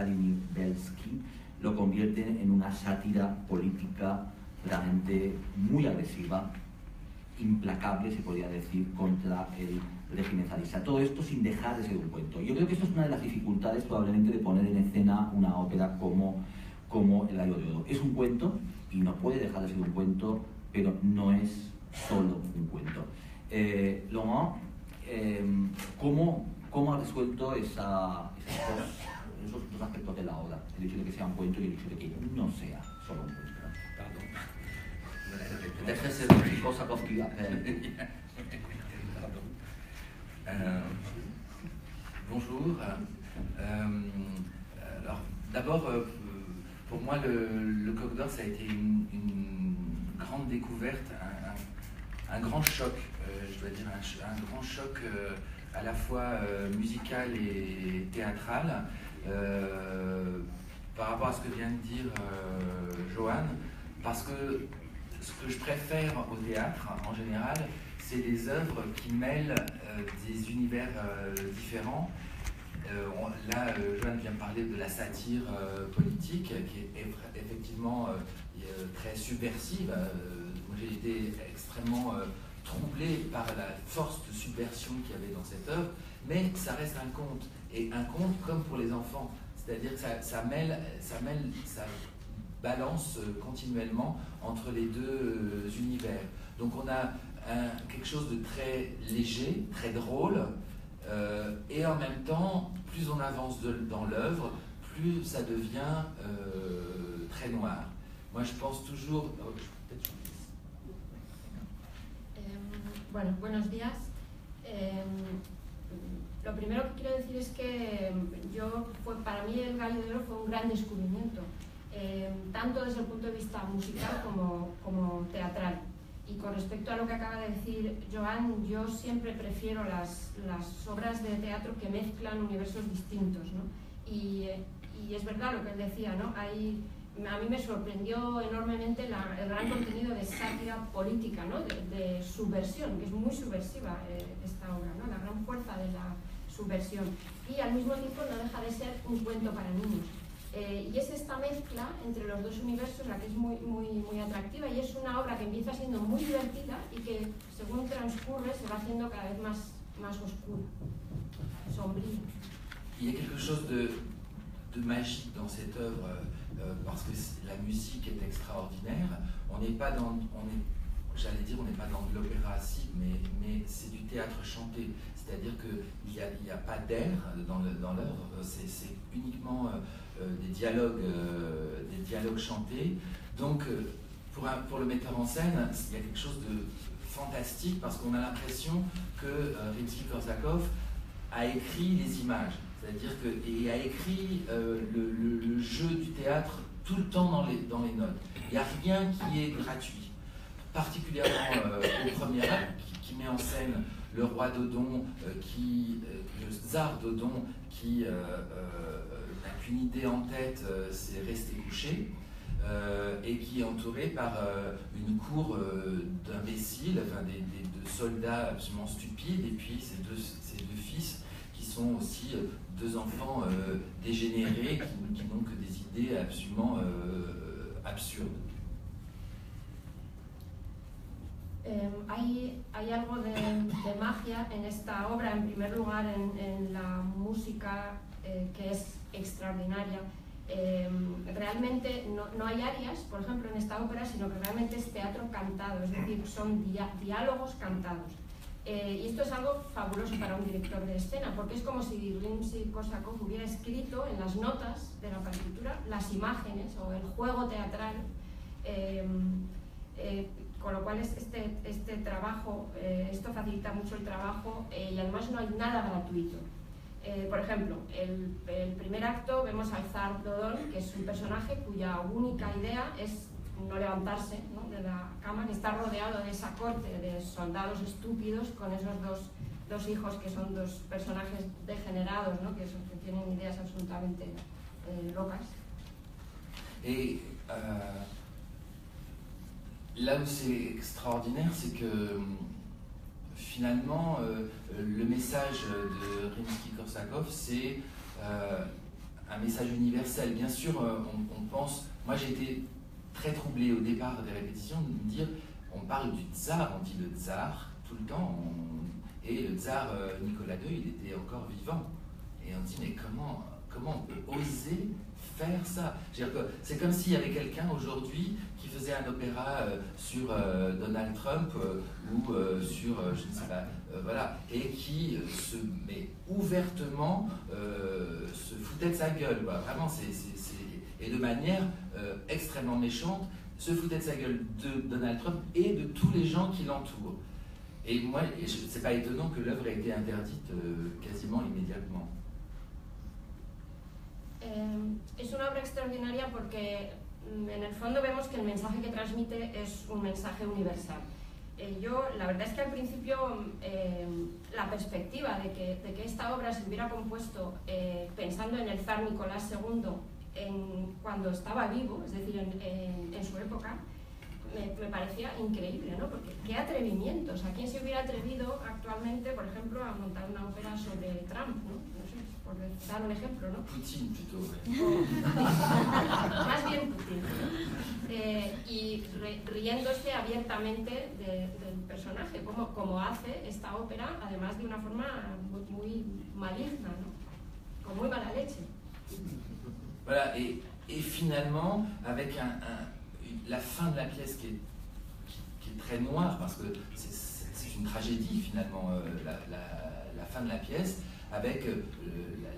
Vladimir Belsky lo convierte en una sátira política realmente muy agresiva, implacable, se podría decir, contra el régimen zarista. Todo esto sin dejar de ser un cuento. Yo creo que esto es una de las dificultades probablemente de poner en escena una ópera como El Gallo de Oro. Es un cuento y no puede dejar de ser un cuento, pero no es solo un cuento. Laurent, ¿cómo ha resuelto esos dos aspectos de la obra? El hecho de que sea un cuento y el hecho de que no sea solo un cuento. Peut-être c'est Korsakov qui appelle. Bonjour. Alors, d'abord, pour moi, le Coq d'Or, ça a été une grande découverte, un grand choc, je dois dire, un grand choc à la fois musical et théâtral, par rapport à ce que vient de dire Johan, parce que ce que je préfère au théâtre, en général, c'est des œuvres qui mêlent des univers différents. Là, Johan vient parler de la satire politique, qui est effectivement très subversive. Moi, j'ai été extrêmement troublé par la force de subversion qu'il y avait dans cette œuvre, mais ça reste un conte, et un conte comme pour les enfants, c'est-à-dire que ça balance continuellement entre les deux univers. Donc on a quelque chose de très léger, très drôle, et en même temps, plus on avance dans l'œuvre, plus ça devient très noir. Moi je pense toujours... Bueno, buenos días. Lo primero que quiero decir es que para mí El Gallo de Oro fue un gran descubrimiento, tanto desde el punto de vista musical como teatral. Y con respecto a lo que acaba de decir Joan, yo siempre prefiero las obras de teatro que mezclan universos distintos, ¿no? Y es verdad lo que él decía, ¿no? A mí me sorprendió enormemente el gran contenido de sátira política, ¿no? de subversión, que es muy subversiva esta obra, ¿no? La gran fuerza de la subversión. Y al mismo tiempo no deja de ser un cuento para niños. Y es esta mezcla entre los dos universos la que es muy atractiva, y es una obra que empieza siendo muy divertida y que según transcurre se va haciendo cada vez más oscura, sombría. Il y a quelque chose de magique dans cette œuvre, parce que la musique est extraordinaire. On n'est pas dans, j'allais dire, on n'est pas dans de l'opéra cible, mais c'est du théâtre chanté. C'est-à-dire qu'il n'y a pas d'air dans l'œuvre, c'est uniquement des dialogues chantés. Donc, pour le metteur en scène, il y a quelque chose de fantastique, parce qu'on a l'impression que Rimsky-Korsakov a écrit les images. C'est-à-dire qu'il a écrit le jeu du théâtre tout le temps dans les notes. Il n'y a rien qui est gratuit. Particulièrement au premier acte, qui met en scène le roi Dodon, le tsar Dodon, qui n'a qu'une idée en tête, c'est rester couché, et qui est entouré par une cour d'imbéciles, enfin de soldats absolument stupides, et puis ces deux fils qui sont aussi deux enfants dégénérés, qui n'ont que des idées absolument absurdes. Hay algo de magia en esta obra, en primer lugar en la música que es extraordinaria. Realmente no hay arias, por ejemplo, en esta ópera, sino que realmente es teatro cantado, es decir, son diálogos cantados. Y esto es algo fabuloso para un director de escena, porque es como si Rimsky-Korsakov hubiera escrito en las notas de la partitura las imágenes o el juego teatral, con lo cual este trabajo, esto facilita mucho el trabajo, y además no hay nada gratuito. Por ejemplo, el primer acto vemos al zar Dodon, que es un personaje cuya única idea es no levantarse, ¿no?, de la cama, que está rodeado de esa corte de soldados estúpidos con esos dos hijos que son dos personajes degenerados, ¿no?, que tienen ideas absolutamente locas. Et là où c'est extraordinaire, c'est que finalement le message de Rimsky-Korsakov, c'est un message universel. Bien sûr, on pense... Moi, j'ai été très troublé au départ des répétitions de me dire, on parle du tsar, on dit le tsar tout le temps, et le tsar Nicolas II, il était encore vivant. Et on dit, mais comment on peut oser faire ça? C'est comme s'il y avait quelqu'un aujourd'hui qui faisait un opéra sur Donald Trump ou sur, je ne sais pas, voilà, et qui ouvertement se foutait de sa gueule. Voilà. Vraiment, et de manière extrêmement méchante, se foutait de sa gueule de Donald Trump et de tous les gens qui l'entourent. Et moi, c'est pas étonnant que l'œuvre ait été interdite quasiment immédiatement. Es una obra extraordinaria porque en el fondo vemos que el mensaje que transmite es un mensaje universal. Yo, la verdad es que al principio la perspectiva de que esta obra se hubiera compuesto pensando en el zar Nicolás II cuando estaba vivo, es decir, en su época, me parecía increíble, ¿no? Porque qué atrevimientos. ¿A quién se hubiera atrevido actualmente, por ejemplo, a montar una ópera sobre Trump, ¿no? No sé, por dar un ejemplo, ¿no? Putin, plutôt. Más bien Putin, ¿no? Y riéndose abiertamente del personaje, como hace esta ópera, además de una forma muy maligna, ¿no? Con muy mala leche. Voilà, et finalement, avec la fin de la pièce qui est très noire, parce que c'est une tragédie finalement, la fin de la pièce, avec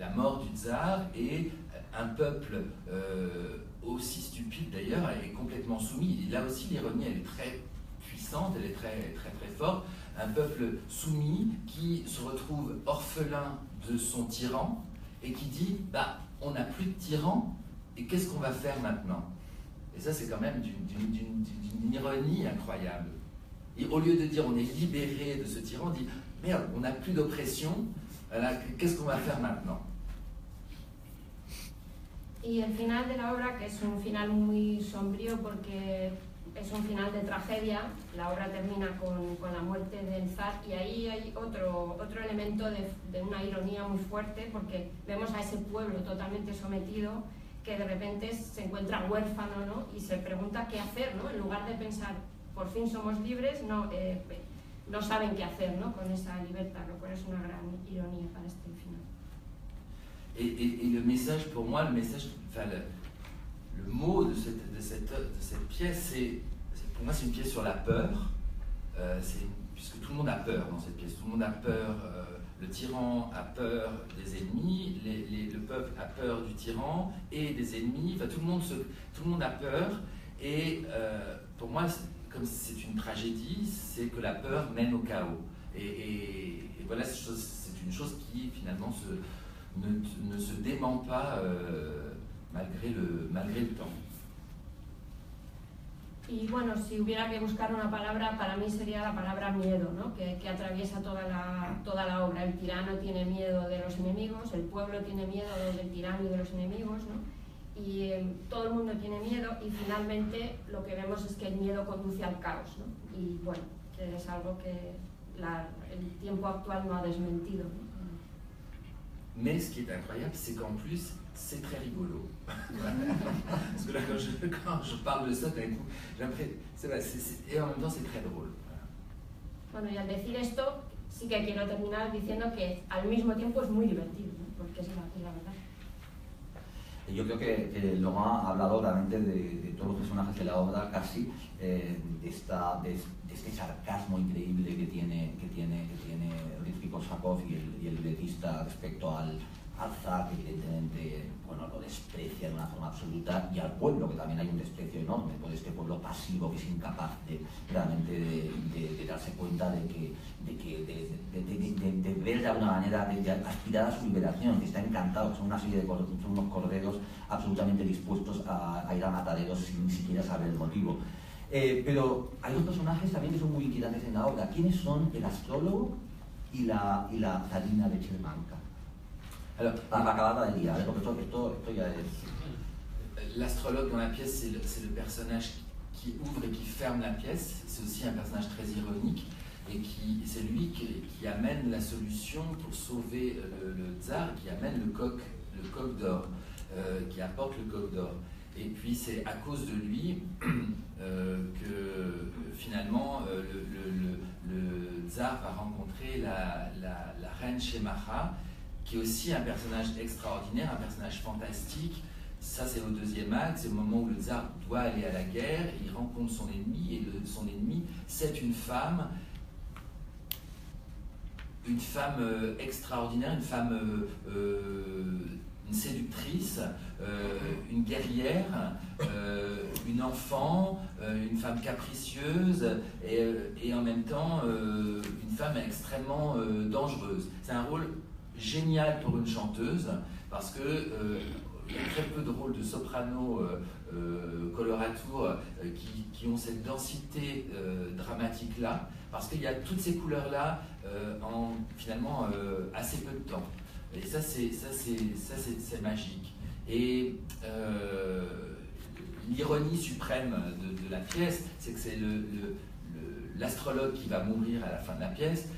la mort du tsar et un peuple aussi stupide d'ailleurs, et complètement soumis. Et là aussi, l'ironie, elle est très puissante, elle est très, très, très forte. Un peuple soumis qui se retrouve orphelin de son tyran et qui dit, bah, on n'a plus de tyran, et qu'est-ce qu'on va faire maintenant? Et ça, c'est quand même d'une ironie incroyable. Et au lieu de dire on est libéré de ce tyran, on dit merde, on n'a plus d'oppression, qu'est-ce qu'on va faire maintenant? Y el final de la obra, que es un final muy sombrío porque es un final de tragedia, la obra termina con la muerte del zar, y ahí hay otro elemento de una ironía muy fuerte, porque vemos a ese pueblo totalmente sometido que de repente se encuentra huérfano, ¿no? Y se pregunta qué hacer, ¿no? En lugar de pensar, por fin somos libres, no saben qué hacer, ¿no? Con esa libertad, lo cual es una gran ironía para este final. Et le message, pour moi, le mot de cette pièce, pour moi, c'est une pièce sur la peur, puisque tout le monde a peur dans cette pièce. Tout le monde a peur, le tyran a peur des ennemis, le peuple a peur du tyran et des ennemis, enfin, tout le monde a peur, et pour moi, comme c'est une tragédie, c'est que la peur mène au chaos. Et voilà, c'est une chose qui, finalement, ne se dément pas malgré le temps. Y bueno, si hubiera que buscar una palabra, para mí sería la palabra miedo, ¿no? Que atraviesa toda la obra. El tirano tiene miedo de los enemigos, el pueblo tiene miedo del tirano y de los enemigos, ¿no? Y todo el mundo tiene miedo, y finalmente lo que vemos es que el miedo conduce al caos, ¿no? Y bueno, que es algo que el tiempo actual no ha desmentido, ¿no? Mais ce qui est incroyable, c'est qu'en plus, c'est très rigolo. Parce que là, quand je parle de ça, d'un coup, j'ai l'impression, et en même temps, c'est très drôle. Bueno, y al decir esto, sí que quiero terminar diciendo que al mismo tiempo es muy divertido, ¿no? Porque es la verdad. Yo creo que Laurent ha hablado realmente de todos los personajes de la obra, casi, de este sarcasmo increíble que tiene Rimsky-Korsakov y el libretista respecto al zar, que evidentemente, bueno, lo desprecia de una forma absoluta, y al pueblo, que también hay un desprecio enorme por este pueblo pasivo que es incapaz realmente de darse cuenta de ver de alguna manera, de aspirar a su liberación, que está encantado, que son una serie son unos corderos absolutamente dispuestos a ir a mataderos sin ni siquiera saber el motivo. Pero hay dos personajes también que son muy inquietantes en la obra. ¿Quiénes son el astrólogo y la zarina de Chirmanka? Para acabar de liar, porque esto ya es... L'astrologue dans la pièce, c'est le personnage qui ouvre et qui ferme la pièce. C'est aussi un personnage très ironique, et c'est lui qui amène la solution pour sauver le tsar, qui amène le coq d'or. qui apporte le coq d'or. Et puis c'est à cause de lui que finalement le tsar va rencontrer la reine Shemaha, qui est aussi un personnage extraordinaire, un personnage fantastique. Ça c'est au deuxième acte, c'est le moment où le tsar doit aller à la guerre, il rencontre son ennemi, et son ennemi c'est une femme extraordinaire, une séductrice, une guerrière, une enfant, une femme capricieuse et en même temps une femme extrêmement dangereuse. C'est un rôle génial pour une chanteuse parce que il y a très peu de rôles de soprano colorature qui ont cette densité dramatique là, parce qu'il y a toutes ces couleurs là en finalement assez peu de temps. Et ça c'est magique. Et l'ironie suprême de la pièce, c'est que c'est l'astrologue qui va mourir à la fin de la pièce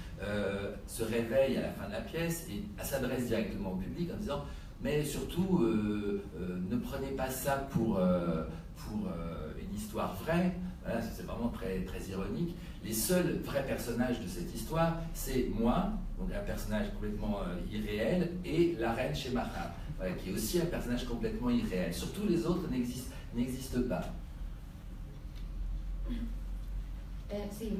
se réveille à la fin de la pièce et s'adresse directement au public en disant mais surtout ne prenez pas ça pour une histoire vraie. Voilà, c'est vraiment très, très ironique. Les seuls vrais personnages de cette histoire, c'est moi, donc un personnage complètement irréel, et la reine Shemaha, voilà, qui est aussi un personnage complètement irréel. Surtout les autres n'existent pas. Sí,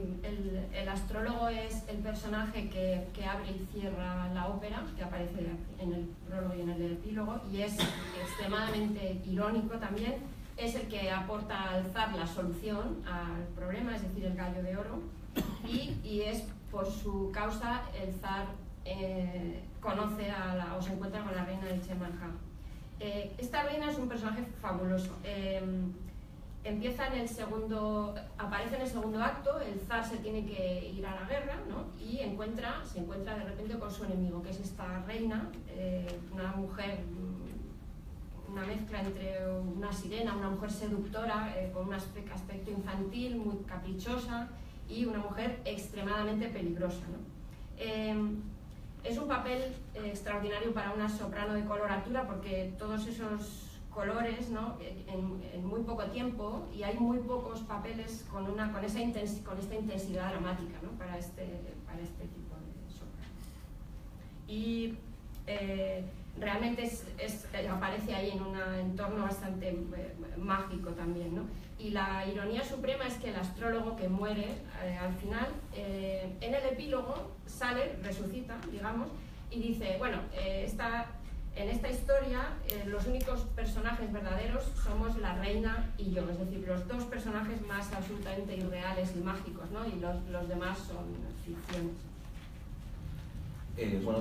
el astrólogo es el personaje que abre y cierra la ópera, que aparece en el prólogo y en el epílogo, y es extremadamente irónico también. Es el que aporta al zar la solución al problema, es decir, el gallo de oro, y es por su causa el zar conoce o se encuentra con la reina de Shemaha. Esta reina es un personaje fabuloso. Aparece en el segundo acto, el zar se tiene que ir a la guerra, ¿no? Y se encuentra de repente con su enemigo, que es esta reina, una mujer, una mezcla entre una sirena, una mujer seductora, con un aspecto infantil, muy caprichosa, y una mujer extremadamente peligrosa, ¿no? Es un papel extraordinario para una soprano de coloratura porque todos esos colores, ¿no? en muy poco tiempo, y hay muy pocos papeles con esta intensidad dramática, ¿no? para este tipo de soprano. Y realmente aparece ahí en un entorno bastante mágico también, ¿no? Y la ironía suprema es que el astrólogo que muere al final, en el epílogo resucita, digamos, y dice, bueno, en esta historia los únicos personajes verdaderos somos la reina y yo, es decir, los dos personajes más absolutamente irreales y mágicos, ¿no? Y los demás son ficciones. Bueno,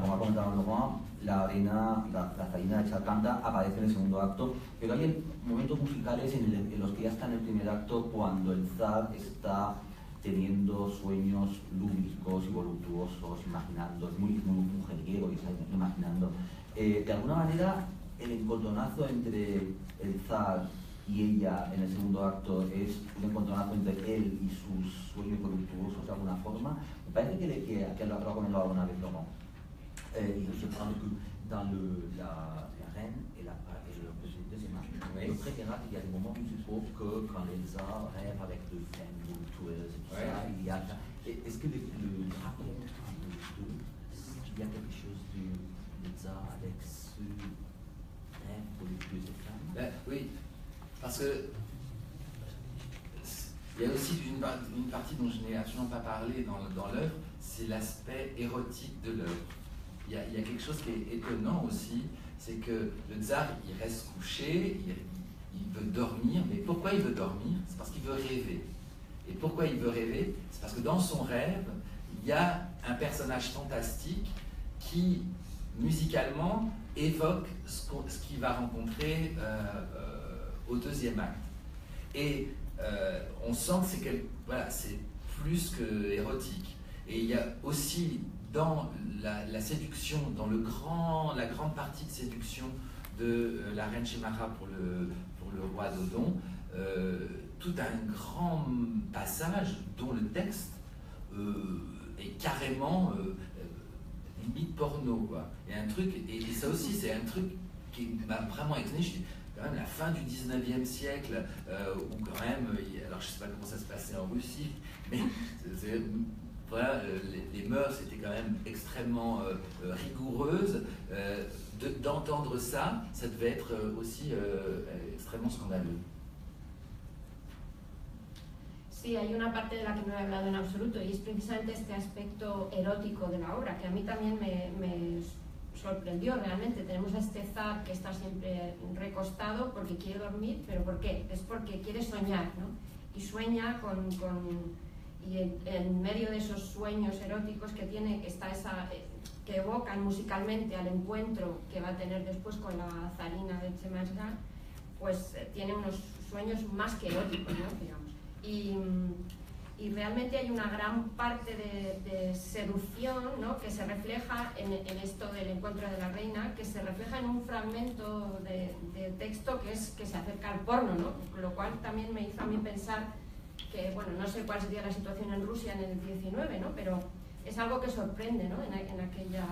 como ha comentado Laurent, la zarina de Chalcanta aparece en el segundo acto, pero hay momentos musicales en los que ya está en el primer acto, cuando el zar está teniendo sueños lúbricos y voluptuosos, imaginando, es muy mujeriego y está imaginando. De alguna manera, el encontronazo entre el zar y ella en el segundo acto es un encontronazo entre él y sus sueños voluptuosos de alguna forma. Me parece que lo ha comentado alguna vez Laurent. Je parle que dans la reine et le deuxième acte, le préférable, il y a des moments musicaux que quand Elsa rêve avec de femmes voluptueuses et tout ça, il y a... Est-ce que le rapport entre les deux, il y a quelque chose de ça avec ce rêve voluptueux de femmes? Oui, parce que il y a aussi une partie dont je n'ai absolument pas parlé dans l'œuvre, c'est l'aspect érotique de l'œuvre. Il y a quelque chose qui est étonnant aussi, c'est que le tsar, il reste couché, il veut dormir, mais pourquoi il veut dormir? C'est parce qu'il veut rêver. Et pourquoi il veut rêver? C'est parce que dans son rêve, il y a un personnage fantastique qui, musicalement, évoque ce qu'il va rencontrer au deuxième acte. Et on sent que c'est plus que érotique. Et il y a aussi dans la séduction, dans la grande partie de séduction de la reine Shemaha pour le roi Dodon, tout un grand passage dont le texte est carrément limite porno, quoi. Et ça aussi, c'est un truc qui m'a vraiment étonné. Je dis, quand même, la fin du 19e siècle, où quand même, alors je ne sais pas comment ça se passait en Russie, mais voilà, les mœurs étaient quand même extrêmement rigoureuses. D'entendre ça, ça devait être aussi extrêmement scandaleux. Sí, hay una parte de la que no he hablado en absoluto y es precisamente este aspecto erótico de la obra, que a mí también me sorprendió realmente. Tenemos a este zar que está siempre recostado porque quiere dormir, pero ¿por qué? Es porque quiere soñar, ¿no? Y sueña y en medio de esos sueños eróticos que tiene, está que evocan musicalmente al encuentro que va a tener después con la zarina de Chemansga, pues tiene unos sueños más que eróticos, ¿no? Digamos. Y realmente hay una gran parte de seducción, ¿no? Que se refleja en esto del encuentro de la reina, que se refleja en un fragmento de texto que se acerca al porno, ¿no? Lo cual también me hizo a mí pensar que, bueno, no sé cuál sería la situación en Rusia en el 19, ¿no? Pero es algo que sorprende, ¿no? en aquella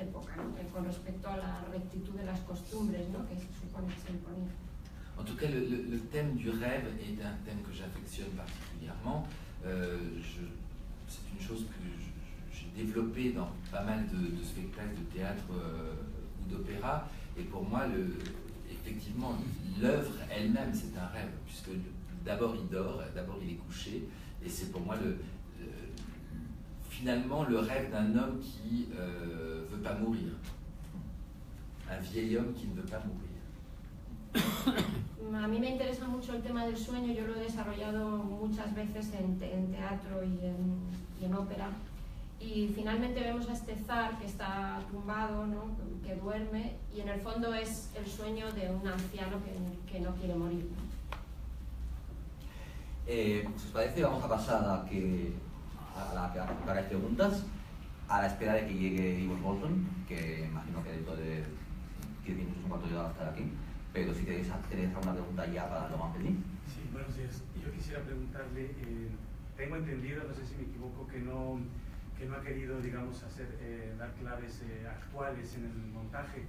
época, ¿no? Con respecto a la rectitud de las costumbres, ¿no? Que se supone que se imponía. En tout cas, le thème du rêve est un thème que j'affectionne particulièrement. C'est une chose que j'ai développée dans pas mal de spectacles de théâtre ou d'opéra. Et pour moi, effectivement, l'œuvre elle-même, c'est un rêve, puisque d'abord il dort, d'abord il est couché. Et c'est pour moi finalement le rêve d'un homme qui ne veut pas mourir. Un vieil homme qui ne veut pas mourir. A mí me interesa mucho el tema del sueño, yo lo he desarrollado muchas veces en teatro y en ópera, y finalmente vemos a este zar que está tumbado, ¿no? Que duerme, y en el fondo es el sueño de un anciano que no quiere morir. Si os parece, vamos a pasar a la que hagáis preguntas, a la espera de que llegue Ivo Bolton, que imagino que dentro de 10 minutos, un cuarto de hora va a estar aquí. Pero si tenéis alguna pregunta ya para Laurent Pelny. Sí, buenos días. Yo quisiera preguntarle, tengo entendido, no sé si me equivoco, que no ha querido, digamos, dar claves actuales en el montaje.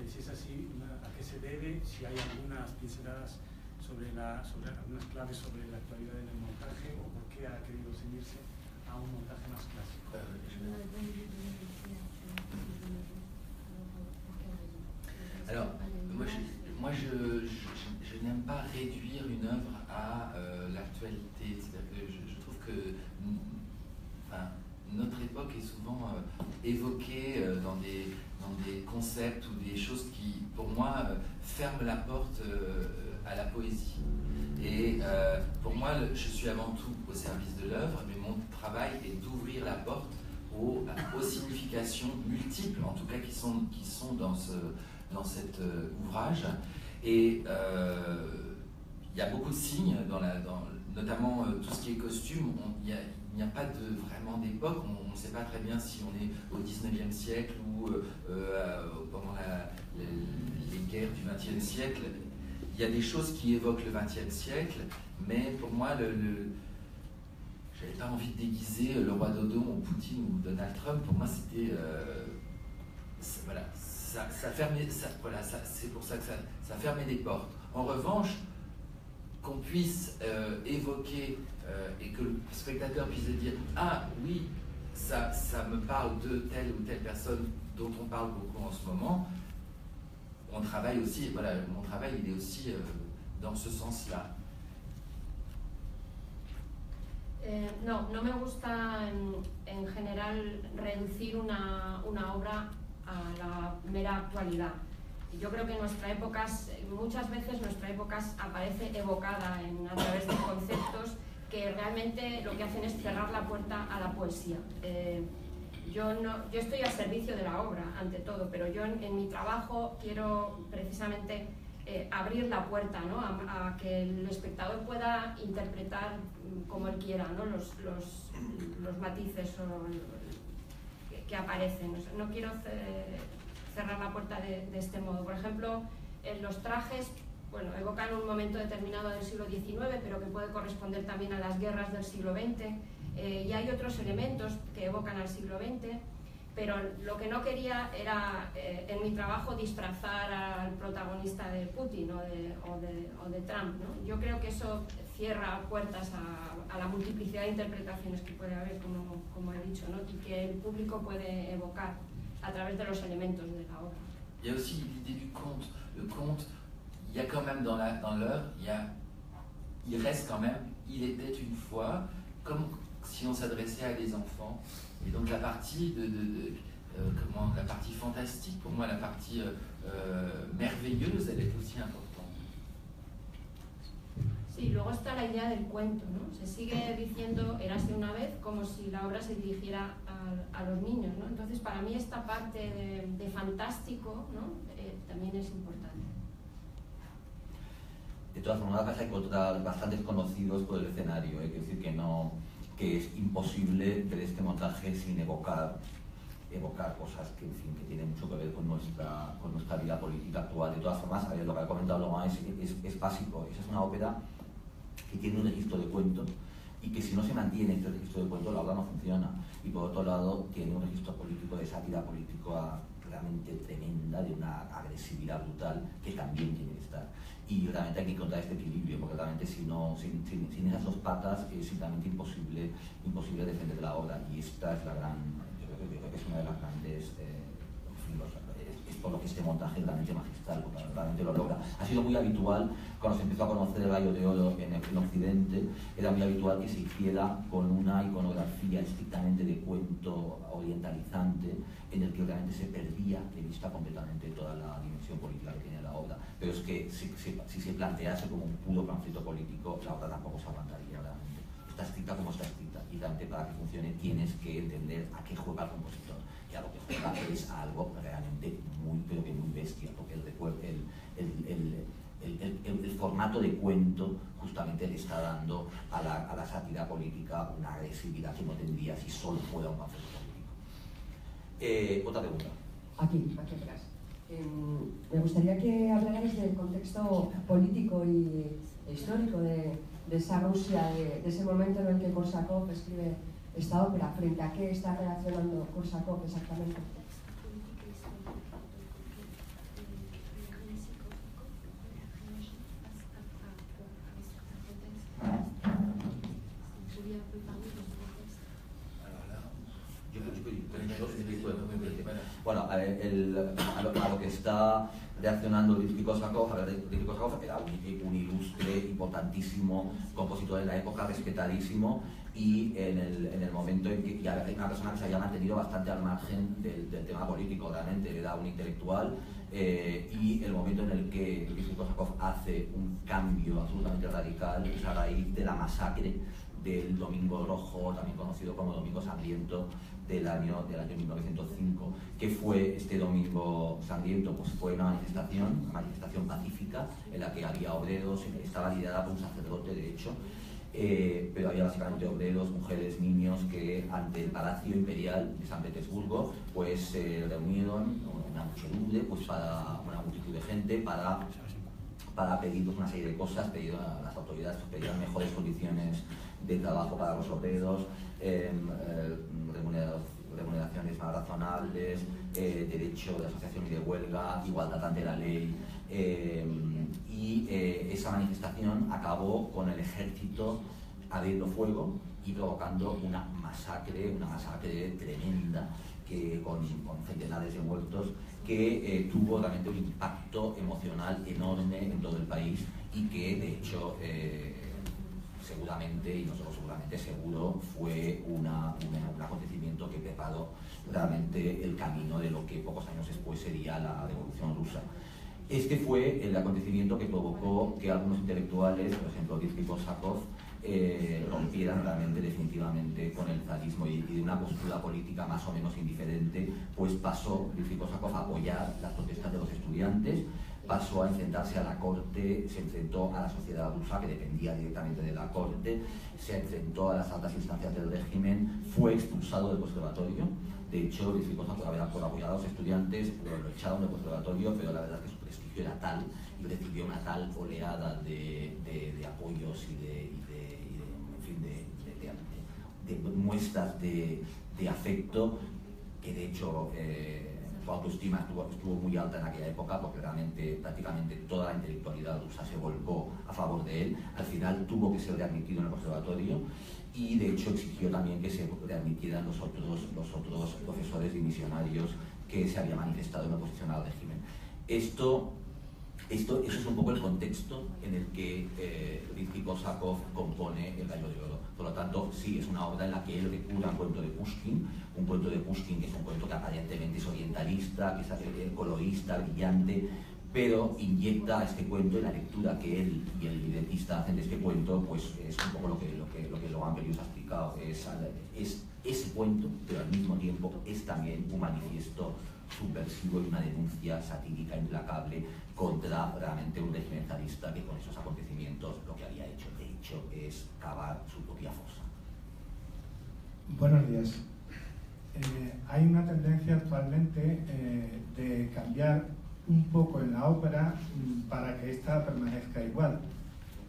Si es así, ¿a qué se debe? Si hay algunas pinceladas sobre algunas claves sobre la actualidad en el montaje, o por qué ha querido ceñirse a un montaje más clásico. Alors, moi je n'aime pas réduire une œuvre à l'actualité. C'est-à-dire que je trouve que notre époque est souvent évoquée dans des concepts ou des choses qui, pour moi, ferment la porte à la poésie. Et pour moi, je suis avant tout au service de l'œuvre, mais mon travail est d'ouvrir la porte aux significations multiples, en tout cas qui sont dans cet ouvrage. Et il y a beaucoup de signes, notamment tout ce qui est costume. Il n'y a pas vraiment d'époque, on ne sait pas très bien si on est au 19e siècle ou pendant les guerres du 20e siècle. Il y a des choses qui évoquent le 20e siècle, mais pour moi, j'avais pas envie de déguiser le roi Dodon ou Poutine ou Donald Trump. Pour moi, c'était... voilà. C'est pour ça que ça fermait des portes. En revanche, qu'on puisse évoquer et que le spectateur puisse dire « Ah oui, ça me parle de telle ou telle personne dont on parle beaucoup en ce moment », on travaille aussi, voilà, mon travail il est aussi dans ce sens-là. No me gusta en general reducir una obra a la mera actualidad. Yo creo que muchas veces nuestra época aparece evocada a través de conceptos que realmente lo que hacen es cerrar la puerta a la poesía. Yo estoy al servicio de la obra, ante todo, pero yo en mi trabajo quiero precisamente abrir la puerta, ¿no? a que el espectador pueda interpretar como él quiera, ¿no? los matices que aparecen. No quiero cerrar la puerta de este modo. Por ejemplo, los trajes, bueno, evocan un momento determinado del siglo XIX, pero que puede corresponder también a las guerras del siglo XX. Y hay otros elementos que evocan al siglo XX, pero lo que no quería era en mi trabajo disfrazar al protagonista de Putin o de Trump, ¿no? Yo creo que eso cierra puertas a la multiplicidad de interpretaciones que puede haber, como he dicho, ¿no? Y que el público puede evocar a través de los elementos de la obra. Il y a aussi l'idée du conte. Le conte, il y a quand même dans l'œuvre, il reste quand même, il était une fois, comme si on s'adressait à des enfants. Et donc la partie la partie fantastique, pour moi, la partie merveilleuse, elle est aussi importante. Sí, luego está la idea del cuento, ¿no? Se sigue diciendo Érase una vez como si la obra se dirigiera a los niños, ¿no? Entonces, para mí esta parte de fantástico, ¿no? También es importante. De todas formas, vas a encontrar bastantes conocidos por el escenario, quiero decir que es imposible ver este montaje sin evocar cosas que, en fin, que tienen mucho que ver con nuestra vida política actual. De todas formas, lo que ha comentado Loma es básico. Esa es una ópera que tiene un registro de cuento y que si no se mantiene este registro de cuento la obra no funciona, y por otro lado tiene un registro político de sátira política realmente tremenda, de una agresividad brutal que también tiene que estar, y realmente hay que encontrar este equilibrio, porque realmente sin esas dos patas es simplemente imposible defender la obra, y esta es la gran, yo creo que es una de las grandes es por lo que este montaje es realmente magistral, porque realmente lo logra. Ha sido muy habitual, cuando se empezó a conocer el Gallo de Oro en Occidente, era muy habitual que se hiciera con una iconografía estrictamente de cuento orientalizante, en el que realmente se perdía de vista completamente toda la dimensión política que tiene la obra. Pero es que si se plantease como un puro conflicto político, la obra tampoco se aguantaría realmente. Está escrita como está escrita, y realmente para que funcione tienes que entender a qué juega el compositor. Y a lo que juega es algo realmente pero que muy bestia, porque el formato de cuento justamente le está dando a la sátira política una agresividad que no tendría si solo fuera un conflicto político. Otra pregunta. Aquí atrás. Me gustaría que hablarais del contexto político y histórico de esa Rusia, de ese momento en el que Korsakov escribe esta ópera. ¿Frente a qué está reaccionando Korsakov exactamente? Bueno, a lo que está reaccionando Rimski-Korsakov, era un ilustre, importantísimo compositor de la época, respetadísimo, y en el momento en que ya una persona que se había mantenido bastante al margen del tema político, realmente era un intelectual, y el momento en el que Rimski-Korsakov hace un cambio absolutamente radical es a raíz de la masacre del Domingo Rojo, también conocido como Domingo Sangriento, del año 1905. ¿Qué fue este Domingo Sangriento? Pues fue una manifestación pacífica en la que había obreros, estaba liderada por un sacerdote, de hecho, pero había básicamente obreros, mujeres, niños que ante el Palacio Imperial de San Petersburgo pues se reunieron una muchedumbre, pues para una multitud de gente para pedir pues, una serie de cosas, pedían a las autoridades, pedían mejores condiciones de trabajo para los obreros, remuneraciones más razonables, derecho de asociación y de huelga, igualdad ante la ley, y esa manifestación acabó con el ejército abriendo fuego y provocando una masacre tremenda, con centenares de muertos, que tuvo realmente un impacto emocional enorme en todo el país, y que de hecho seguramente, y nosotros seguro, fue un acontecimiento que preparó realmente el camino de lo que pocos años después sería la Revolución Rusa. Este fue el acontecimiento que provocó que algunos intelectuales, por ejemplo Rimski-Korsakov, rompieran realmente definitivamente con el zarismo, y de una postura política más o menos indiferente, pues pasó Rimski-Korsakov a apoyar las protestas de los estudiantes, pasó a enfrentarse a la corte, se enfrentó a la sociedad rusa, que dependía directamente de la corte, se enfrentó a las altas instancias del régimen, fue expulsado del conservatorio. De hecho, por apoyar a los estudiantes lo echaron del conservatorio, pero la verdad es que su prestigio era tal y recibió una tal oleada de apoyos y de muestras de afecto, que de hecho su autoestima estuvo muy alta en aquella época, porque realmente prácticamente toda la intelectualidad rusa se volcó a favor de él. Al final tuvo que ser readmitido en el conservatorio y de hecho exigió también que se readmitieran los otros profesores y misionarios que se habían manifestado en oposición al régimen. Eso es un poco el contexto en el que Rimski-Korsakov compone El Gallo de Oro. Por lo tanto, sí, es una obra en la que él recurre a un cuento de Pushkin que es un cuento que aparentemente es orientalista, que es colorista, brillante, pero inyecta a este cuento en la lectura que él y el libretista hacen de este cuento, pues es un poco lo que Logan Pelius ha explicado. Es ese cuento, pero al mismo tiempo es también un manifiesto subversivo y una denuncia satírica implacable contra realmente un régimen zarista que con esos acontecimientos lo que había hecho, de hecho, es cavar su propia fosa. Buenos días. Hay una tendencia actualmente de cambiar un poco en la ópera para que ésta permanezca igual.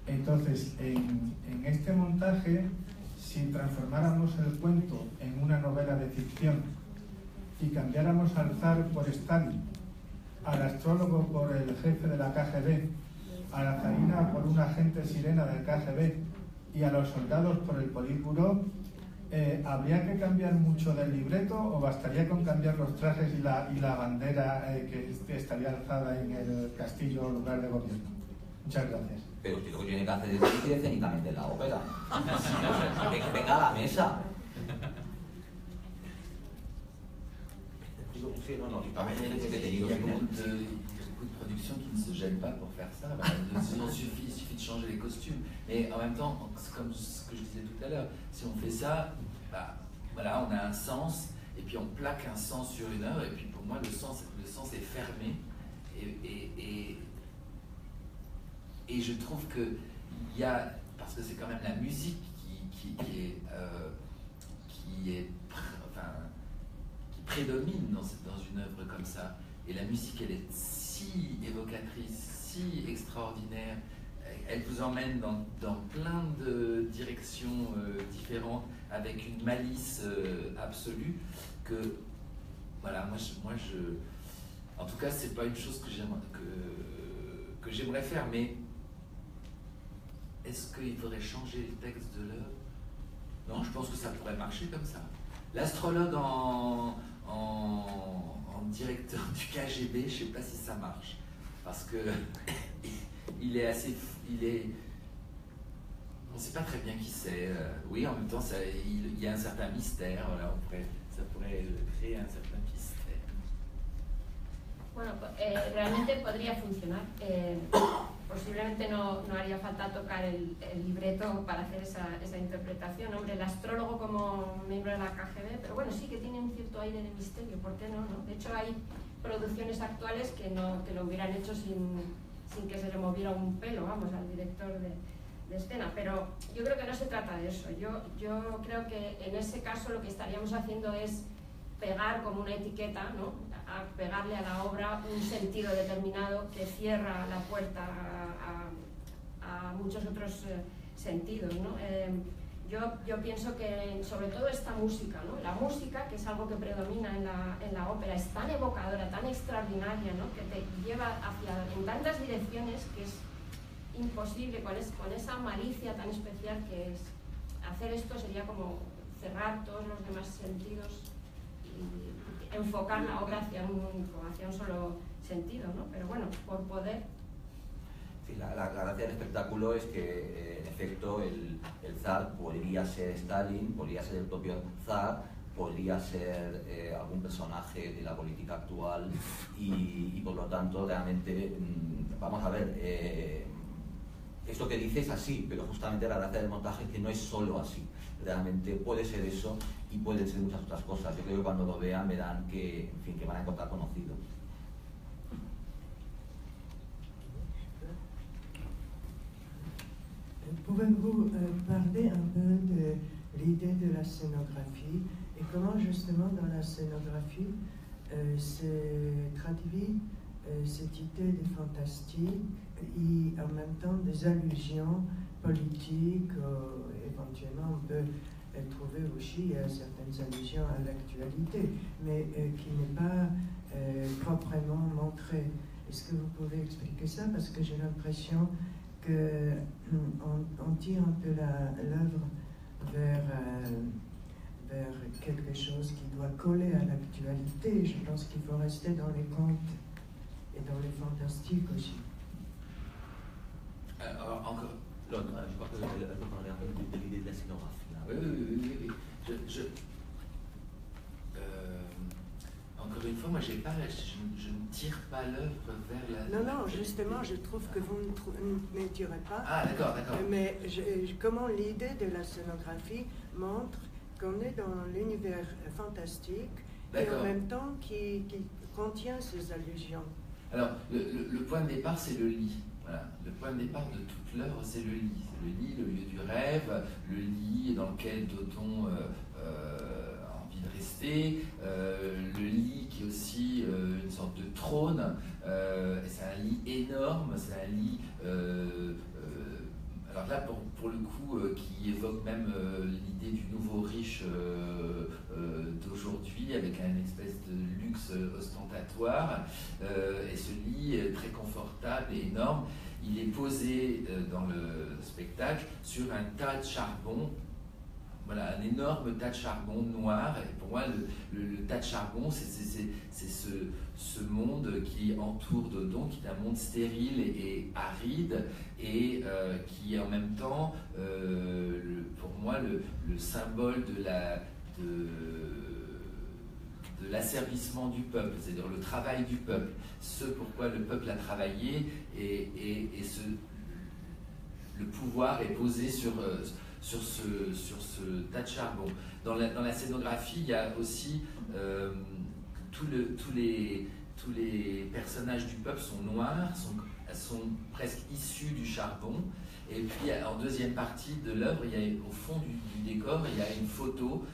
Entonces, en este montaje, si transformáramos el cuento en una novela de ficción y cambiáramos al zar por Stalin, al astrólogo por el jefe de la KGB, a la zarina por un agente sirena del KGB y a los soldados por el Politburó, ¿habría que cambiar mucho del libreto o bastaría con cambiar los trajes y la bandera que estaría alzada en el castillo o lugar de gobierno? Muchas gracias. Pero usted lo que tiene que hacer es dirigir escénicamente la ópera. Venga a la mesa. Il y a beaucoup de productions qui ne se gênent pas pour faire ça. Il suffit de changer les costumes. Mais en même temps, comme ce que je disais tout à l'heure, si on fait ça, voilà, on a un sens, et puis on plaque un sens sur une œuvre, et puis pour moi, le sens est fermé. Et je trouve que il y a, parce que c'est quand même la musique qui prédomine dans une œuvre comme ça. Et la musique, elle est si évocatrice, si extraordinaire. Elle vous emmène dans plein de directions différentes, avec une malice absolue, que, voilà, moi en tout cas, c'est pas une chose que j'aimerais faire, mais est-ce qu'il faudrait changer le texte de l'œuvre? Non, je pense que ça pourrait marcher comme ça. L'astrologue en directeur du KGB, je ne sais pas si ça marche, parce que on ne sait pas très bien qui c'est. Oui, en même temps, il y a un certain mystère. Voilà, ça pourrait créer un certain mystère. Bueno, realmente podría funcionar. Posiblemente no haría falta tocar el libreto para hacer esa interpretación. Hombre, el astrólogo como miembro de la KGB, pero bueno, sí que tiene un cierto aire de misterio, ¿por qué no? De hecho, hay producciones actuales que lo hubieran hecho sin que se le moviera un pelo, vamos, al director de escena. Pero yo creo que no se trata de eso. Yo creo que en ese caso lo que estaríamos haciendo es pegar como una etiqueta, ¿no? A pegarle a la obra un sentido determinado que cierra la puerta a muchos otros sentidos, ¿no? Yo pienso que sobre todo esta música, ¿no? La música, que es algo que predomina en la ópera, es tan evocadora, tan extraordinaria, ¿no? Que te lleva en tantas direcciones que es imposible, con esa malicia tan especial que es. Hacer esto sería como cerrar todos los demás sentidos y enfocar la obra hacia un solo sentido, ¿no? Pero bueno, por poder. Sí, la gracia del espectáculo es que, en efecto, el zar podría ser Stalin, podría ser el propio zar, podría ser algún personaje de la política actual y por lo tanto, realmente, vamos a ver, esto que dice es así, pero justamente la gracia del montaje es que no es solo así. Realmente puede ser eso y pueden ser muchas otras cosas. Yo creo que cuando lo vean verán que, en fin, que van a encontrar conocido. Pouvez-vous parler un peu de l'idée de la scénographie et comment justement dans la scénographie se traduit cette idée de fantastique et en même temps des allusions politiques, éventuellement on peut trouver aussi certaines allusions à l'actualité, mais qui n'est pas proprement montrée. Est-ce que vous pouvez expliquer ça? Parce que j'ai l'impression qu'on tire un peu l'œuvre vers quelque chose qui doit coller à l'actualité. Je pense qu'il faut rester dans les contes et dans les fantastiques aussi. Alors, encore. Je crois qu'elle peut parler un peu de l'idée de la scénographie. Là. Oui. Encore une fois, moi, je ne tire pas l'œuvre vers la... Non, justement, je trouve que vous ne tirez pas. Ah, d'accord. Mais comment l'idée de la scénographie montre qu'on est dans l'univers fantastique et en même temps qui contient ces allusions. Alors, le point de départ, c'est le lit. Voilà. Le point de départ de toute l'œuvre, c'est le lit. C'est le lit, le lieu du rêve, le lit dans lequel Dauton a envie de rester, le lit qui est aussi une sorte de trône. C'est un lit énorme, c'est un lit... alors là, pour le coup, qui évoque même l'idée du nouveau riche d'aujourd'hui, avec une espèce de luxe ostentatoire. Et ce lit est très confortable et énorme. Il est posé dans le spectacle sur un tas de charbon. Voilà, un énorme tas de charbon noir. Et pour moi, le tas de charbon, c'est ce monde qui entoure Dauton, qui est un monde stérile et aride, et qui est en même temps, pour moi, le symbole de l'asservissement du peuple, c'est-à-dire le travail du peuple, ce pourquoi le peuple a travaillé, et le pouvoir est posé sur ce tas de charbon. Dans la scénographie, il y a aussi tous les personnages du peuple sont noirs, sont presque issus du charbon. Et puis en deuxième partie de l'œuvre, au fond du décor, il y a une photo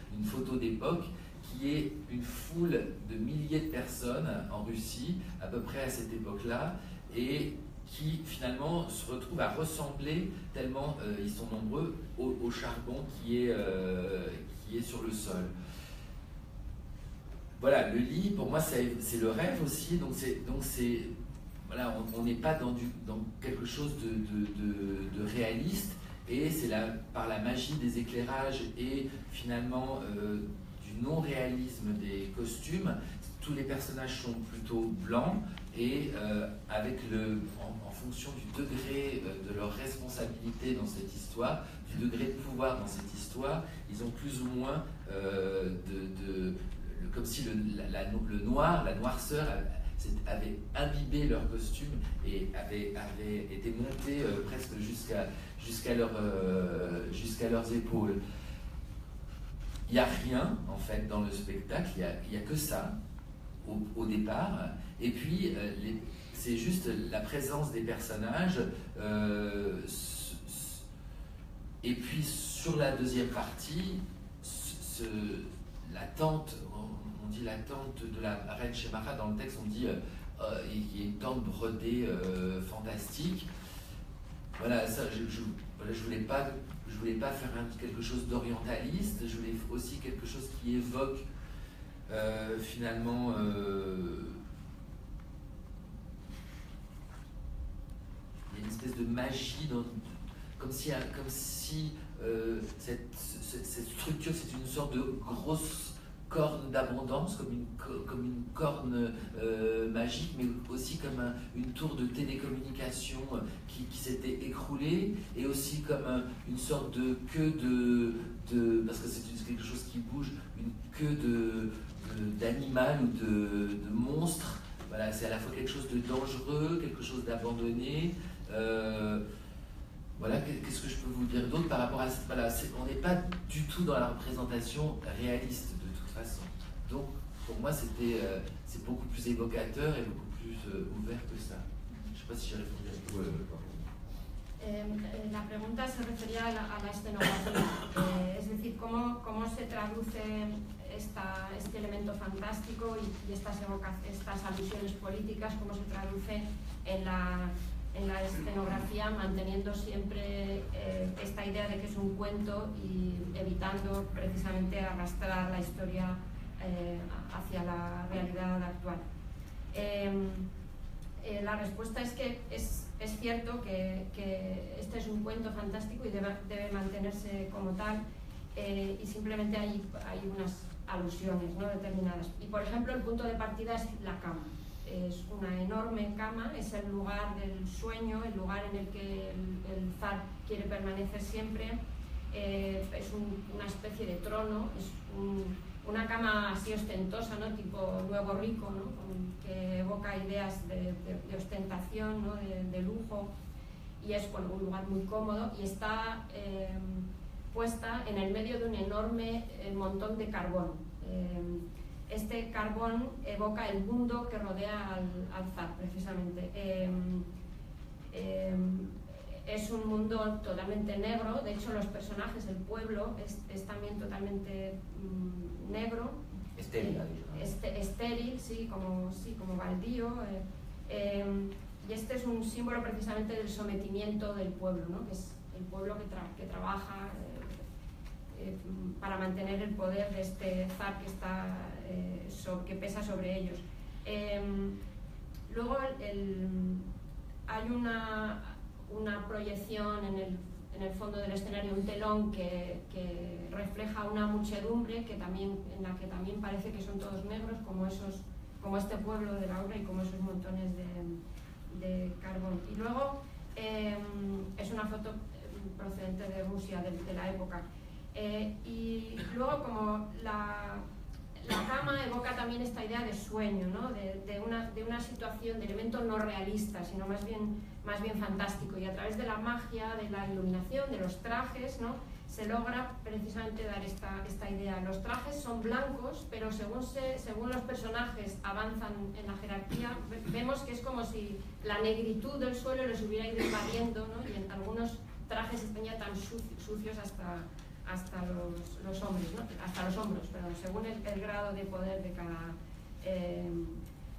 d'époque qui est une foule de milliers de personnes en Russie, à peu près à cette époque-là, et qui finalement se retrouvent à ressembler, tellement ils sont nombreux, au charbon qui est sur le sol. Voilà, le lit, pour moi, c'est le rêve aussi, donc voilà, on n'est pas dans quelque chose de réaliste, et c'est par la magie des éclairages et finalement du non-réalisme des costumes. Tous les personnages sont plutôt blancs, et en fonction du degré de leur responsabilité dans cette histoire, du degré de pouvoir dans cette histoire, ils ont plus ou moins comme si le noir, la noirceur avait imbibé leur costume et avait été monté presque jusqu'à leurs épaules. Il n'y a rien en fait dans le spectacle, il n'y a que ça au départ, et puis c'est juste la présence des personnages, et puis sur la deuxième partie, la tente, on dit la tente de la reine Shemara, dans le texte on dit il y a une tente brodée fantastique. Voilà, ça, je voulais pas faire quelque chose d'orientaliste, je voulais aussi quelque chose qui évoque finalement il y a une espèce de magie comme si cette structure, c'est une sorte de grosse corne d'abondance, comme une corne magique, mais aussi comme une tour de télécommunication qui s'était écroulée, et aussi comme une sorte de queue parce que c'est quelque chose qui bouge, une queue d'animal ou de monstre. Voilà, c'est à la fois quelque chose de dangereux, quelque chose d'abandonné. Voilà, qu'est-ce que je peux vous dire d'autre par rapport à cette... Voilà, on n'est pas du tout dans la représentation réaliste de toute façon. Donc, pour moi, c'est beaucoup plus évocateur et beaucoup plus ouvert que ça. Je ne sais pas si j'ai répondu à tout. La pregunta se refería a la escenografía, es decir, cómo se traduce este elemento fantástico y estas alusiones políticas, cómo se traduce en la escenografía, manteniendo siempre esta idea de que es un cuento y evitando precisamente arrastrar la historia hacia la realidad actual. La respuesta es que es cierto que este es un cuento fantástico y debe mantenerse como tal, y simplemente hay unas alusiones, ¿no?, determinadas. Y por ejemplo, el punto de partida es la cama. Es una enorme cama, es el lugar del sueño, el lugar en el que el zar quiere permanecer siempre. Es una especie de trono, es una cama así ostentosa, ¿no?, tipo nuevo rico, ¿no?, que evoca ideas de ostentación, ¿no?, de lujo, y es, bueno, un lugar muy cómodo, y está puesta en el medio de un enorme montón de carbón. Este carbón evoca el mundo que rodea al zar, precisamente. Es un mundo totalmente negro, de hecho los personajes, el pueblo, es también totalmente negro. Estéril, estéril, sí, como baldío. Y este es un símbolo precisamente del sometimiento del pueblo, ¿no?, que es el pueblo que trabaja para mantener el poder de este zar que pesa sobre ellos. Luego hay una proyección en el fondo del escenario, un telón que refleja una muchedumbre en la que también parece que son todos negros, como este pueblo de la obra y como esos montones de carbón. Y luego es una foto procedente de Rusia, de la época. Y luego, como la cama evoca también esta idea de sueño, ¿no?, de una situación, de elemento no realista, sino más bien fantástico, y a través de la magia, de la iluminación, de los trajes, ¿no?, se logra precisamente dar esta idea. Los trajes son blancos, pero según los personajes avanzan en la jerarquía, vemos que es como si la negritud del suelo les hubiera ido invadiendo, ¿no?, y en algunos trajes están ya tan sucios hasta los hombros, ¿no?, según el grado de poder de cada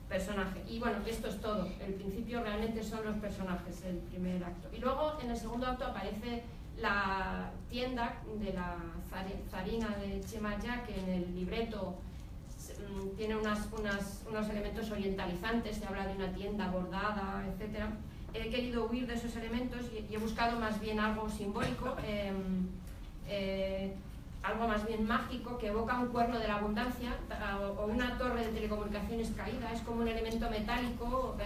personaje. Y bueno, esto es todo. El principio realmente son los personajes, el primer acto. Y luego, en el segundo acto, aparece la tienda de la zarina de Chemaya, que en el libreto tiene unos elementos orientalizantes, se habla de una tienda bordada, etc. He querido huir de esos elementos y he buscado más bien algo simbólico, algo más bien mágico, que evoca un cuerno de la abundancia o una torre de telecomunicaciones caída. Es como un elemento metálico,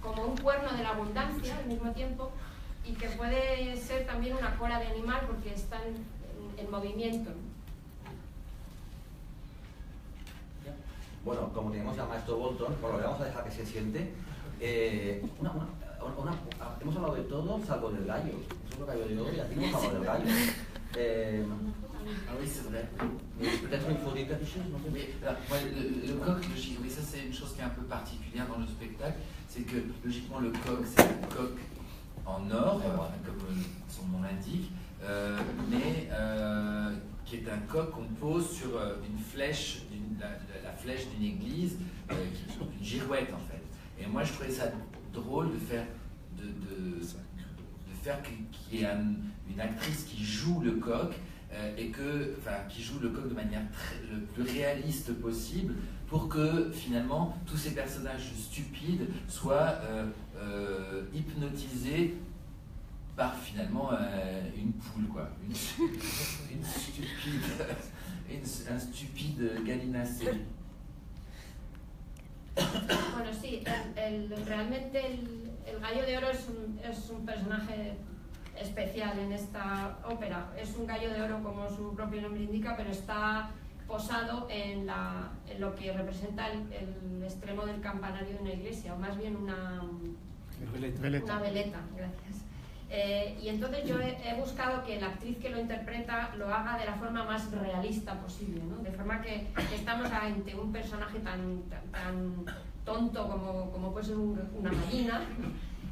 como un cuerno de la abundancia al mismo tiempo, y que puede ser también una cola de animal porque está en movimiento. Bueno, como tenemos al maestro Bolton, pues lo vamos a dejar que se siente. Hemos hablado de todo salvo del gallo. Eso es lo que yo digo, y aquí no hemos hablado del gallo. Ah oui, c'est vrai. Peut-être il faut dire quelque chose, non? Oui, alors, moi, le coq, logiquement, ça c'est une chose qui est un peu particulière dans le spectacle, c'est que logiquement le coq, c'est un coq en or, comme son nom l'indique, mais qui est un coq qu'on pose sur une flèche, la flèche d'une église, une girouette en fait. Et moi je trouvais ça drôle de faire qu'il y ait une actrice qui joue le coq, qui joue le coq de manière le plus réaliste possible, pour que finalement tous ces personnages stupides soient hypnotisés par finalement une poule, quoi, un stupide gallinacé. Bueno, sí, realmente el Gallo de Oro es un personaje especial en esta ópera. Es un gallo de oro, como su propio nombre indica, pero está posado en lo que representa el extremo del campanario de una iglesia, o más bien una veleta. Gracias. Y entonces yo he buscado que la actriz que lo interpreta lo haga de la forma más realista posible, ¿no? De forma que estamos ante un personaje tan tonto como puede ser una gallina,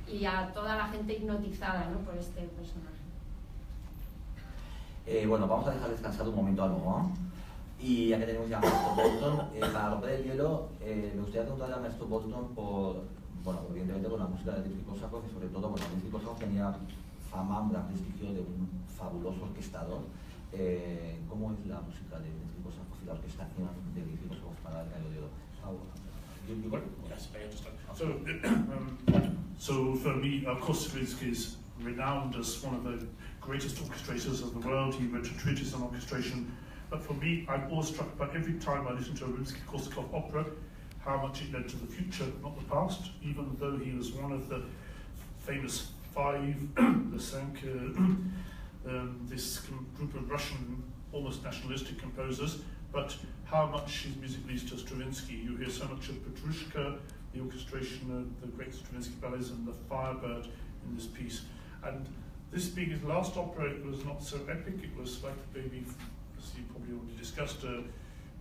y a toda la gente hipnotizada, ¿no?, por este personaje. Bueno, vamos a dejar descansar un momento a Laurent. Y ya que tenemos ya a Maestro Bolton, para romper el hielo, me gustaría preguntarle a Maestro Bolton por bueno, evidentemente con la música de Rimsky-Korsakov y sobre todo, bueno, Rimsky-Korsakov tenía fama, un gran prestigio de un fabuloso orquestador. ¿Cómo es la música de Rimsky-Korsakov y la orquestación de Rimsky-Korsakov para el Gallo de Oro? Yes, I understand. So for me, of course, Stravinsky is renowned as one of the greatest orchestrators of the world. He wrote a treatise on orchestration. But for me, I'm awestruck by every time I listen to a Rimsky-Korsakov opera, how much it led to the future, not the past, even though he was one of the famous five, the Sank, this group of Russian, almost nationalistic composers, but how much his music leads to Stravinsky. You hear so much of Petrushka, the orchestration of the great Stravinsky ballets, and the Firebird in this piece. And this being his last opera, it was not so epic. It was like maybe, as you probably already discussed,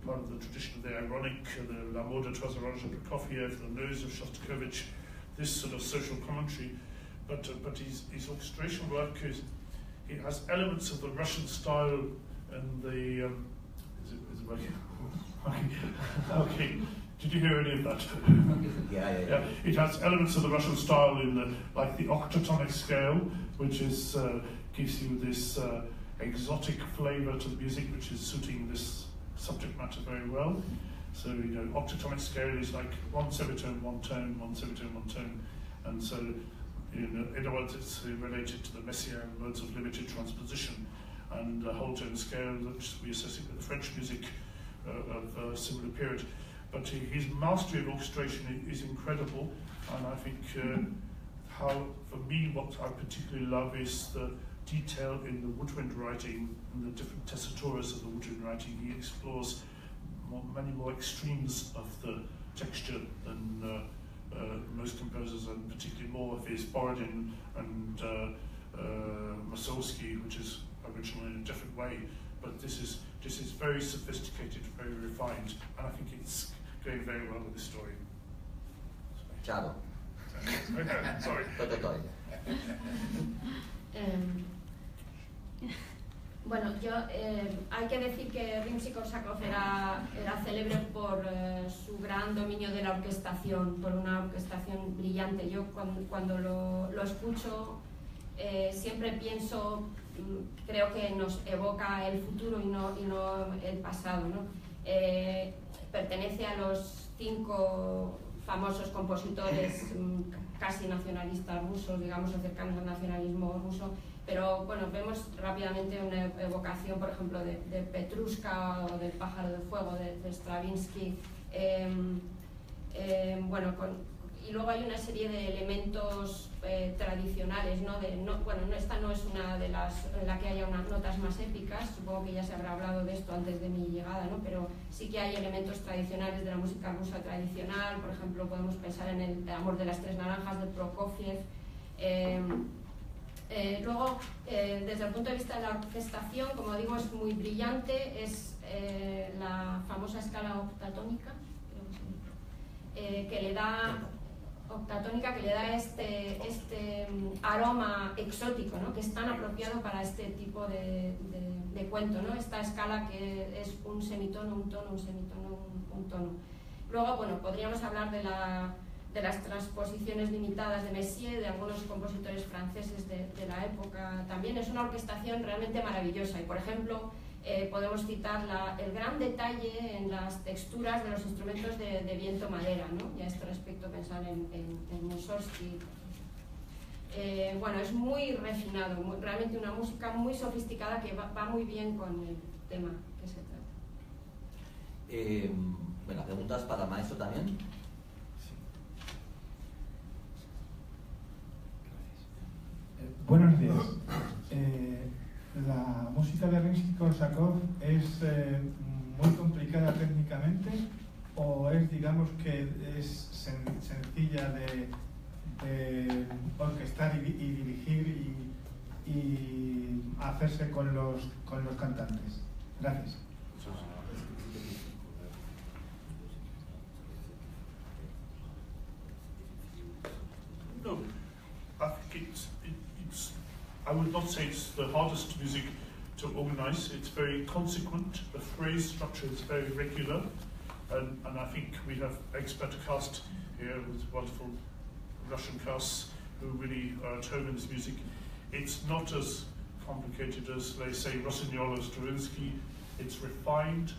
part of the tradition of the ironic, the La Moda Twazaronja Prokofiev, the Nose of Shostakovich, this sort of social commentary. But his orchestration work it has elements of the Russian style and the is it working? Okay. Did you hear any of that? Yeah. It has elements of the Russian style in like the octatonic scale, which is gives you this exotic flavour to the music, which is suiting this subject matter very well. So octatonic scale is like one semitone, one tone, one semitone, one tone, and so in other words, it's related to the Messiaen modes of limited transposition, and whole tone scale which we associate with the French music of a similar period. But his mastery of orchestration is incredible, and I think how, for me, what I particularly love is the detail in the woodwind writing and the different tessituras of the woodwind writing. He explores many more extremes of the texture than most composers, and particularly more of his Borodin and Mussorgsky, which is original in a different way. But this is very sophisticated, very refined, and I think it's going very well with the story. Charo. Sorry. Bueno, hay que decir que Rimsky-Korsakov era célebre por su gran dominio de la orquestación, por una orquestación brillante. Yo cuando lo escucho siempre pienso, creo que nos evoca el futuro y no el pasado, ¿no? Pertenece a los 5 famosos compositores casi nacionalistas rusos, digamos, o cercanos al nacionalismo ruso, pero bueno, vemos rápidamente una evocación, por ejemplo, de Petrushka o del Pájaro de Fuego de Stravinsky. Y luego hay una serie de elementos tradicionales, ¿no? Esta no es una de las en la que haya unas notas más épicas, supongo que ya se habrá hablado de esto antes de mi llegada, ¿no? Pero sí que hay elementos tradicionales de la música rusa tradicional. Por ejemplo, podemos pensar en el Amor de las Tres Naranjas de Prokofiev. Luego, desde el punto de vista de la orquestación, como digo, es muy brillante, es la famosa escala octatónica, que le da este aroma exótico, ¿no? Que es tan apropiado para este tipo de cuento, ¿no? Esta escala que es un semitono, un tono, un semitono, un tono. Luego, bueno, podríamos hablar de las transposiciones limitadas de Messier, de algunos compositores franceses de la época. También es una orquestación realmente maravillosa y, por ejemplo, podemos citar el gran detalle en las texturas de los instrumentos de viento-madera, ¿no? Y a este respecto pensar en Mussorgsky. Bueno, es muy refinado, realmente una música muy sofisticada que va muy bien con el tema que se trata. Venga, preguntas para el maestro también. Buenos días. La música de Rimsky-Korsakov es muy complicada técnicamente, o es, digamos, que es sencilla de orquestar y dirigir y hacerse con los cantantes. Gracias. No, I think I would not say it's the hardest music to organize. It's very consequent. The phrase structure is very regular, and I think we have expert cast here with wonderful Russian casts who really are at home in this music. It's not as complicated as, let's say, Rossignol or Stravinsky. It's refined,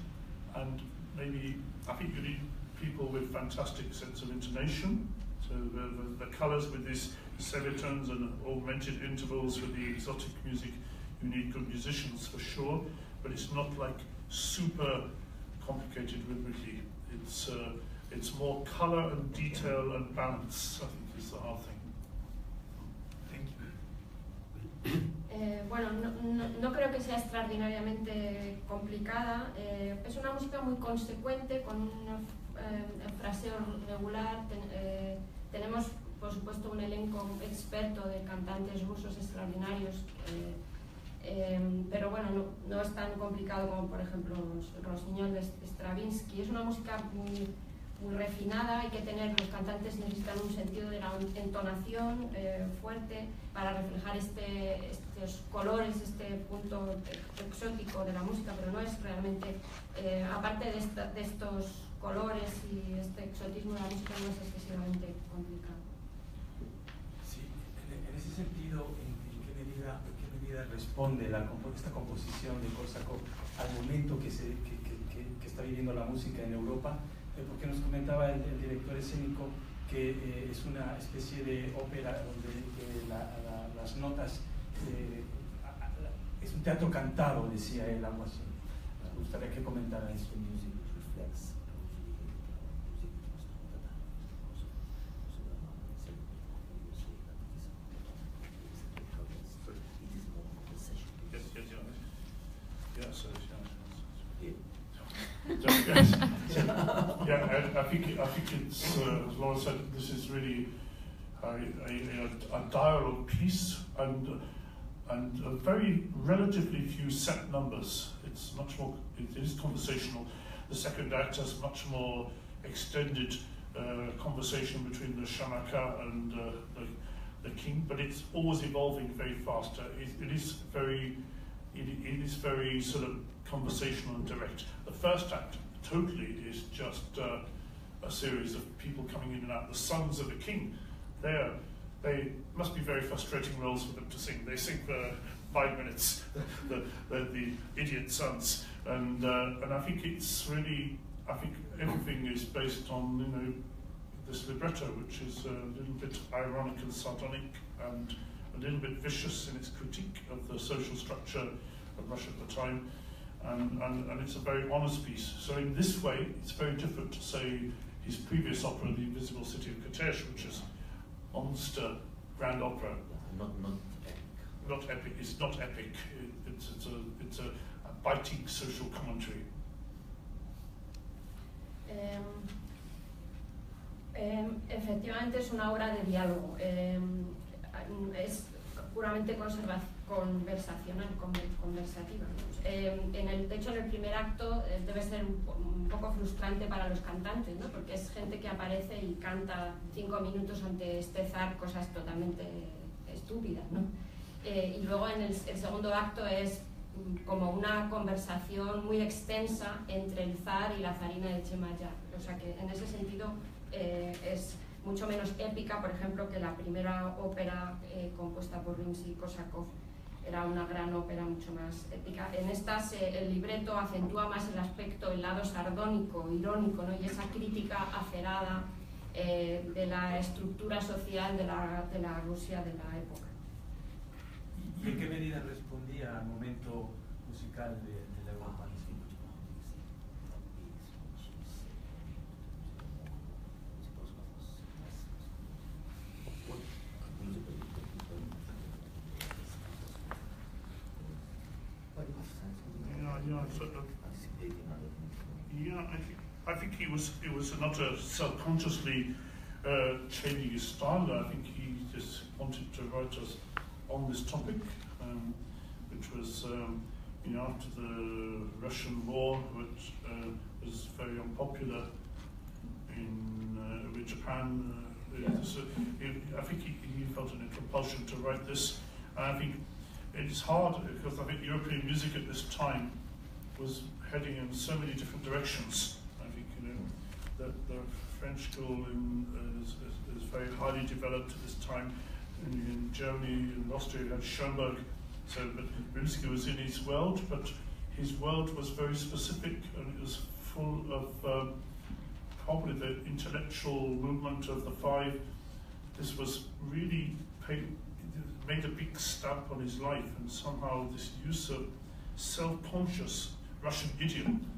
and maybe I think you need people with fantastic sense of intonation. So the colours with these semitones and augmented intervals with the exotic music, you need good musicians for sure, but it's not like super complicated rhythmically. It's more colour and detail and balance, I think, is the hard thing. Thank you. Bueno, no creo que sea extraordinariamente complicada. Es una música muy consecuente, con un fraseo regular. Tenemos, por supuesto, un elenco experto de cantantes rusos extraordinarios, pero bueno, no es tan complicado como, por ejemplo, Rossignol de Stravinsky. Es una música muy refinada. Hay que tener, los cantantes necesitan un sentido de la entonación fuerte para reflejar estos colores, este punto exótico de la música, pero no es realmente, aparte de estos colores y este exotismo de la música, no es excesivamente complicado. Sí, en ese sentido, ¿en qué medida responde esta composición de Korsakov al momento que está viviendo la música en Europa? Porque nos comentaba el director escénico que es una especie de ópera donde las notas, es un teatro cantado, decía él, algo así. Me gustaría que comentara eso. I think it's, as Laura said, this is really a dialogue piece and very relatively few set numbers. It's much more, it is conversational. The second act has much more extended conversation between the Shamaka and the king, but it's always evolving very fast. It is very sort of conversational and direct. The first act totally is just a series of people coming in and out. The sons of the king, they must be very frustrating roles for them to sing. They sing for 5 minutes, the idiot sons, and I think it's really, I think everything is based on this libretto, which is a little bit ironic and sardonic and a little bit vicious in its critique of the social structure of Russia at the time. And it's a very honest piece. So in this way, it's very different to, say, his previous opera, The Invisible City of Katesh, which is monster grand opera. Not epic. Not epic. It's not epic. It's a biting social commentary. Efectivamente es una obra de diálogo. Es puramente conversacional, conversativa. De hecho, en el primer acto debe ser un poco frustrante para los cantantes, ¿no? Porque es gente que aparece y canta 5 minutos ante este zar cosas totalmente estúpidas, ¿no? Y luego en el segundo acto es como una conversación muy extensa entre el zar y la zarina de Chemaya. O sea que en ese sentido es mucho menos épica, por ejemplo, que la primera ópera compuesta por Rimsky-Korsakov. Era una gran ópera mucho más épica. En estas el libreto acentúa más el aspecto, el lado sardónico, irónico, ¿no? Y esa crítica acerada de la estructura social de la Rusia de la época. ¿Y en qué medida respondía al momento musical de la Europa? I think he was not self-consciously changing his style. I think he just wanted to write us on this topic, which was after the Russian war, which was very unpopular with Japan. I think he felt a compulsion to write this. And I think it's hard because I think European music at this time was heading in so many different directions. I think the French school is very highly developed at this time. In Germany and Austria, you had Schoenberg. So, but Rimsky was in his world, but his world was very specific, and it was full of probably the intellectual movement of the five. This was really made a big stamp on his life, and somehow this use of self-conscious Russian idiom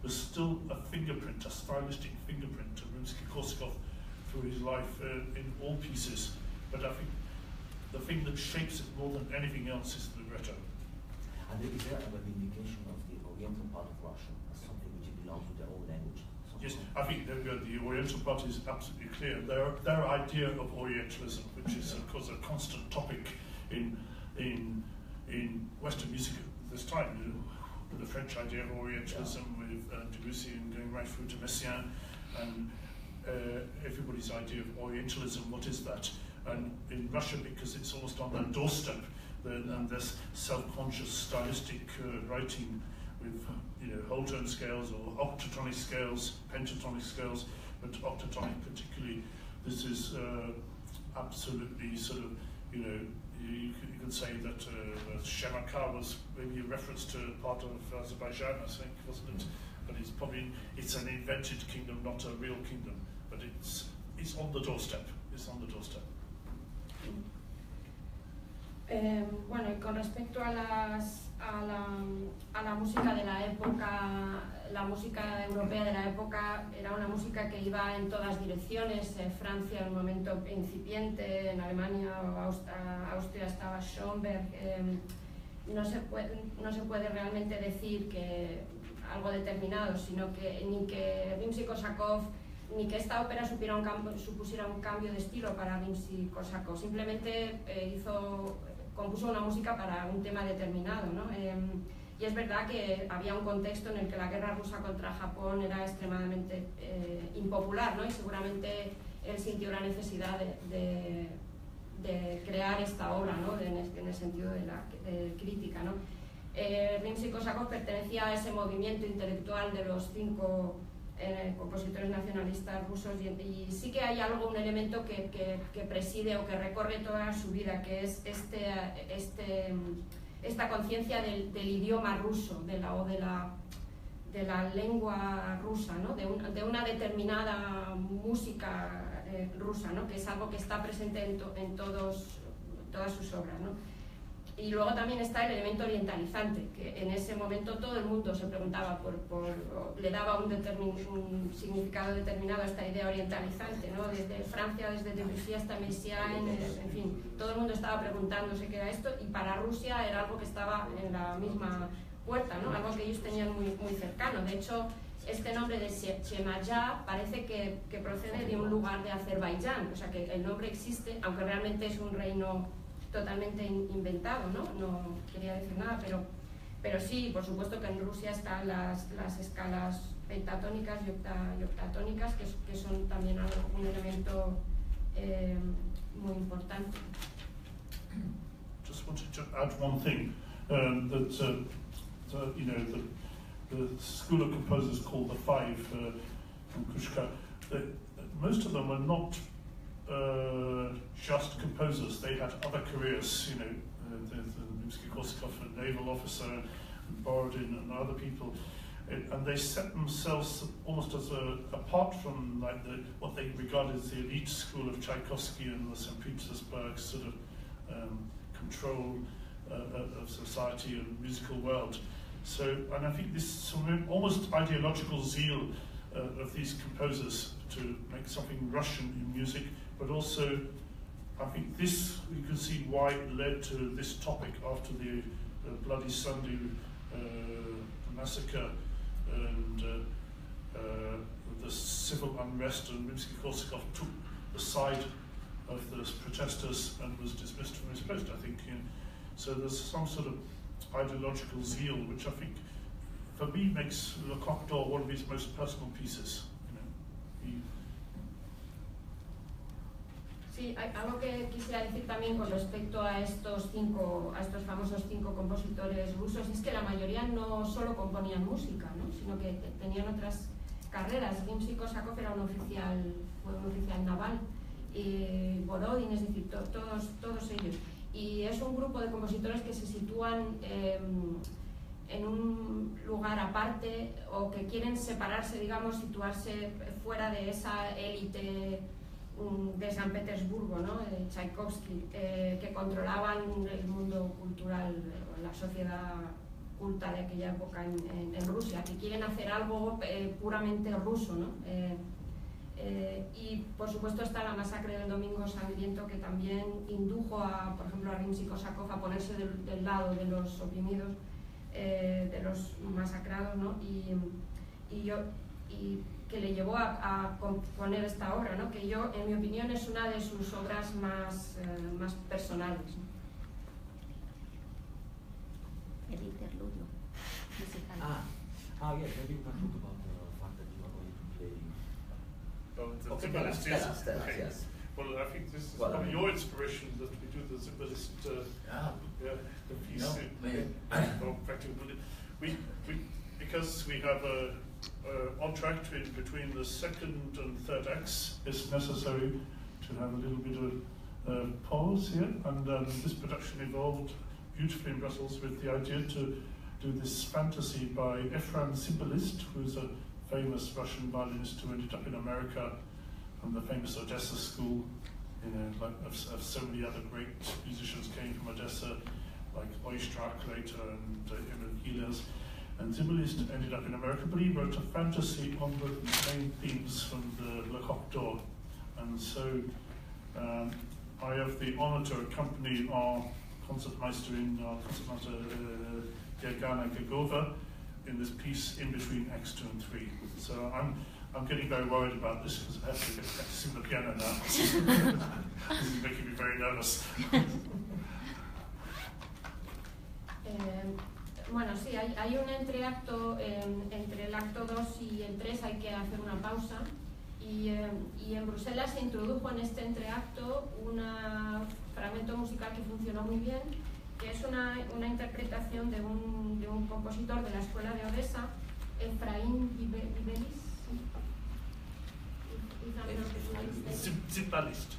was still a fingerprint, a stylistic fingerprint of Rimsky-Korsakov through his life in all pieces. But I think the thing that shapes it more than anything else is the libretto. And is there a vindication of the Oriental part of Russian as something which belongs to their own language? Yes, I think the Oriental part is absolutely clear. Their idea of Orientalism, which is of course a constant topic in Western music at this time, with the French idea of Orientalism, with Debussy and going right through to Messiaen, and everybody's idea of Orientalism, what is that? And in Russia, because it's almost on their doorstep, and there's self-conscious stylistic writing with whole tone scales or octatonic scales, pentatonic scales, but octatonic particularly. This is absolutely sort of, you could say that Shemakar was maybe a reference to part of Azerbaijan, I think, wasn't it? But it's an invented kingdom, not a real kingdom. But it's on the doorstep. It's on the doorstep. Bueno, y con respecto a la música de la época, la música europea de la época era una música que iba en todas direcciones. Francia en un momento incipiente, en Alemania o Austria estaba Schoenberg. No se puede realmente decir que algo determinado, sino que ni que Rimsky-Korsakov ni que esta ópera supusiera un cambio de estilo para Rimsky-Korsakov. Simplemente compuso una música para un tema determinado, ¿no? Y es verdad que había un contexto en el que la guerra rusa contra Japón era extremadamente impopular, ¿no? Y seguramente él sintió la necesidad de crear esta obra, ¿no? En el sentido de crítica, ¿no? Rimsky-Korsakov pertenecía a ese movimiento intelectual de los 5 compositores nacionalistas rusos, y sí que hay un elemento que preside o que recorre toda su vida, que es esta conciencia del idioma ruso, de la lengua rusa, ¿no? de una determinada música rusa, ¿no? Que es algo que está presente en todas sus obras, ¿no? Y luego también está el elemento orientalizante, que en ese momento todo el mundo se preguntaba le daba un significado determinado a esta idea orientalizante, ¿no? Desde Francia, desde Debussy hasta Messiaen, en fin, todo el mundo estaba preguntándose qué era esto, y para Rusia era algo que estaba en la misma puerta, ¿no? Algo que ellos tenían muy cercano. De hecho, este nombre de Chemaja parece que procede de un lugar de Azerbaiyán, o sea que el nombre existe, aunque realmente es un reino totalmente inventado, ¿no? No quería decir nada, pero sí, por supuesto que en Rusia están las escalas pentatónicas y octatónicas, que son también un elemento muy importante. Just wanted to add one thing, that the school of composers called the Five, from Kushka, most of them were not just composers. They had other careers, Rimsky-Korsakov, a naval officer, and Borodin and other people, and they set themselves almost as apart from what they regarded as the elite school of Tchaikovsky and the St. Petersburg sort of control of society and musical world. So, and I think this almost ideological zeal of these composers to make something Russian in music, but also I think this, you can see why it led to this topic after the Bloody Sunday massacre and the civil unrest, and Rimsky-Korsakov took the side of the protesters and was dismissed from his post, I think. So there's some sort of ideological zeal, which I think, for me, makes Le Coq d'Or one of his most personal pieces. Sí, algo que quisiera decir también con respecto a estos famosos 5 compositores rusos, es que la mayoría no solo componían música, ¿no? Sino que tenían otras carreras. Rimsky-Korsakov fue un oficial naval, y Borodin, es decir, todos ellos. Y es un grupo de compositores que se sitúan en un lugar aparte, o que quieren separarse, digamos, situarse fuera de esa élite de San Petersburgo, ¿no? De Tchaikovsky, que controlaban el mundo cultural, la sociedad culta de aquella época en Rusia, que quieren hacer algo puramente ruso, ¿no? Y por supuesto está la masacre del Domingo Sangriento, que también indujo por ejemplo, a Rimsky-Korsakov a ponerse del lado de los oprimidos, de los masacrados, ¿no? Y que le llevó a componer esta obra, ¿no? Que yo, en mi opinión, es una de sus obras más personales, ¿no? El interludio musical. Yeah, maybe we can talk about the fact that you are going to play. Oh, Okay, Zimbalist, yes. Stellas, Okay. yes. Well, I think this is Well, probably your inspiration that we do the Zimbalist the piece. No, Because we have a entr'acte in between the second and third acts, it's necessary to have a little bit of pause here, and this production evolved beautifully in Brussels with the idea to do this fantasy by Efraim Zimbalist, who's a famous Russian violinist who ended up in America from the famous Odessa school. Of so many other great musicians came from Odessa, like Oistrakh later and Emil Gilles. And Zimbalist ended up in America, but he wrote a fantasy on the main themes from the Le Coq d'Or. And so I have the honor to accompany our concertmeister Gergana Gagova in this piece in between Acts 2 and 3. So I'm getting very worried about this because I have to get practicing the piano now. This is making me very nervous. Bueno, sí, hay un entreacto entre el acto 2 y el 3, hay que hacer una pausa. Y en Bruselas se introdujo en este entreacto un fragmento musical que funcionó muy bien, que es una interpretación de un compositor de la escuela de Odessa, Efraim Zimbalist.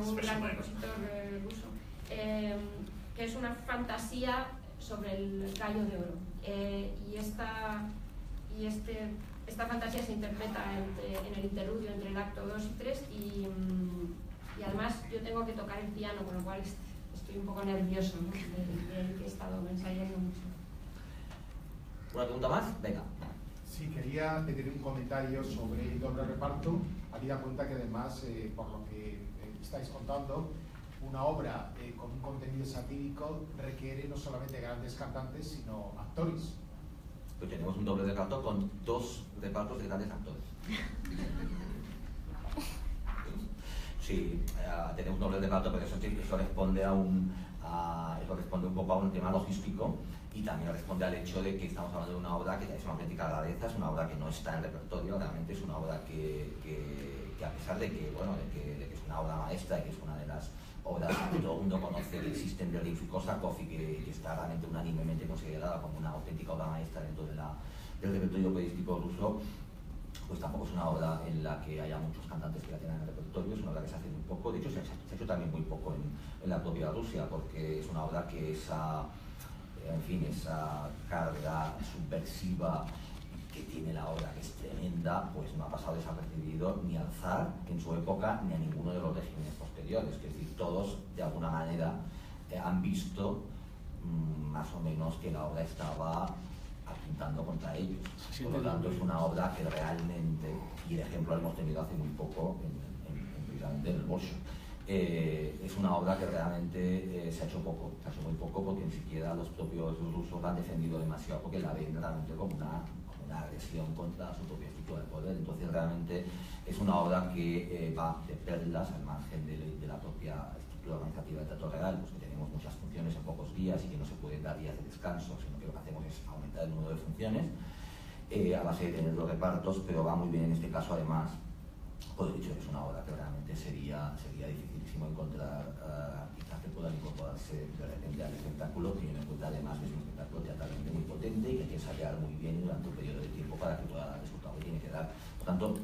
Un gran compositor ruso, que es una fantasía sobre el gallo de oro. Esta fantasía se interpreta en el interludio entre el acto 2 y 3, y además yo tengo que tocar el piano, con lo cual estoy un poco nervioso, ¿no? de que he estado ensayando mucho. ¿Una pregunta más? Venga. Sí, quería pedir un comentario sobre el doble reparto, habida cuenta que además, por lo que estáis contando, una obra con un contenido satírico requiere no solamente grandes cantantes, sino actores. Pues tenemos un doble reparto con 2 repartos de grandes actores. Sí, tenemos un doble reparto, pero eso responde eso responde un poco a un tema logístico, y también responde al hecho de que estamos hablando de una obra que es una auténtica rareza, es una obra que no está en el repertorio, realmente es una obra que a pesar de que es una obra maestra y que es una de las obras que todo el mundo conoce que existen de Rimsky-Korsakov y que está realmente unánimemente considerada como una auténtica obra maestra dentro del repertorio operístico ruso, pues tampoco es una obra en la que haya muchos cantantes que la tengan en el repertorio, es una obra que se hace muy poco, de hecho se ha hecho también muy poco en la propia Rusia, porque es una obra que esa carga subversiva que tiene la obra, que es tremenda, pues no ha pasado desapercibido ni al zar en su época ni a ninguno de los regímenes posteriores, que es decir, todos de alguna manera han visto más o menos que la obra estaba apuntando contra ellos. Por lo tanto, es una obra que realmente, y el ejemplo lo hemos tenido hace muy poco precisamente en el Bolshoi, es una obra que realmente se ha hecho muy poco, porque ni siquiera los propios rusos la han defendido demasiado, porque la ven realmente como una agresión contra su propia estructura de poder. Entonces realmente es una obra que va de perlas al margen de la propia estructura organizativa del Teatro Real, pues que tenemos muchas funciones en pocos días y que no se pueden dar días de descanso, sino que lo que hacemos es aumentar el número de funciones a base de tener los repartos, pero va muy bien en este caso además Pues he dicho, es una obra que realmente sería dificilísimo encontrar artistas que puedan incorporarse de repente al espectáculo, teniendo en cuenta además que es un espectáculo teatralmente muy potente y que hay que ensayar muy bien durante un periodo de tiempo para que pueda dar el resultado que tiene que dar. Por tanto,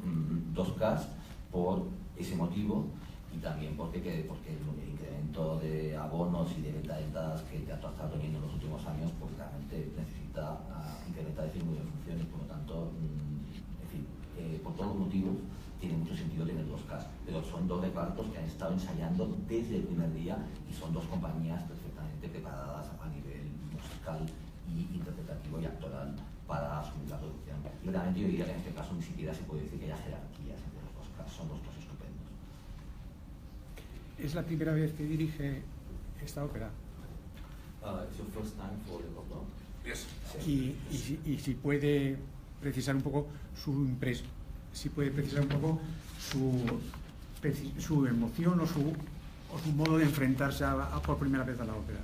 2 casts por ese motivo y también porque el incremento de abonos y de venta de entradas que el teatro ha estado teniendo en los últimos años, pues realmente necesita incrementar ese número de funciones. Por lo tanto, en fin, por todos los motivos, tiene mucho sentido tener 2 casts, pero son 2 repartos que han estado ensayando desde el primer día y son 2 compañías perfectamente preparadas a nivel musical y interpretativo y actoral para asumir la producción. Y realmente yo diría que en este caso ni siquiera se puede decir que haya jerarquías entre los 2 casts, son 2 casos estupendos. ¿Es la primera vez que dirige esta ópera? It's your first time for the Cordon? Yes. Y si puede precisar un poco su impresión, su emoción o su modo de enfrentarse por primera vez a la ópera.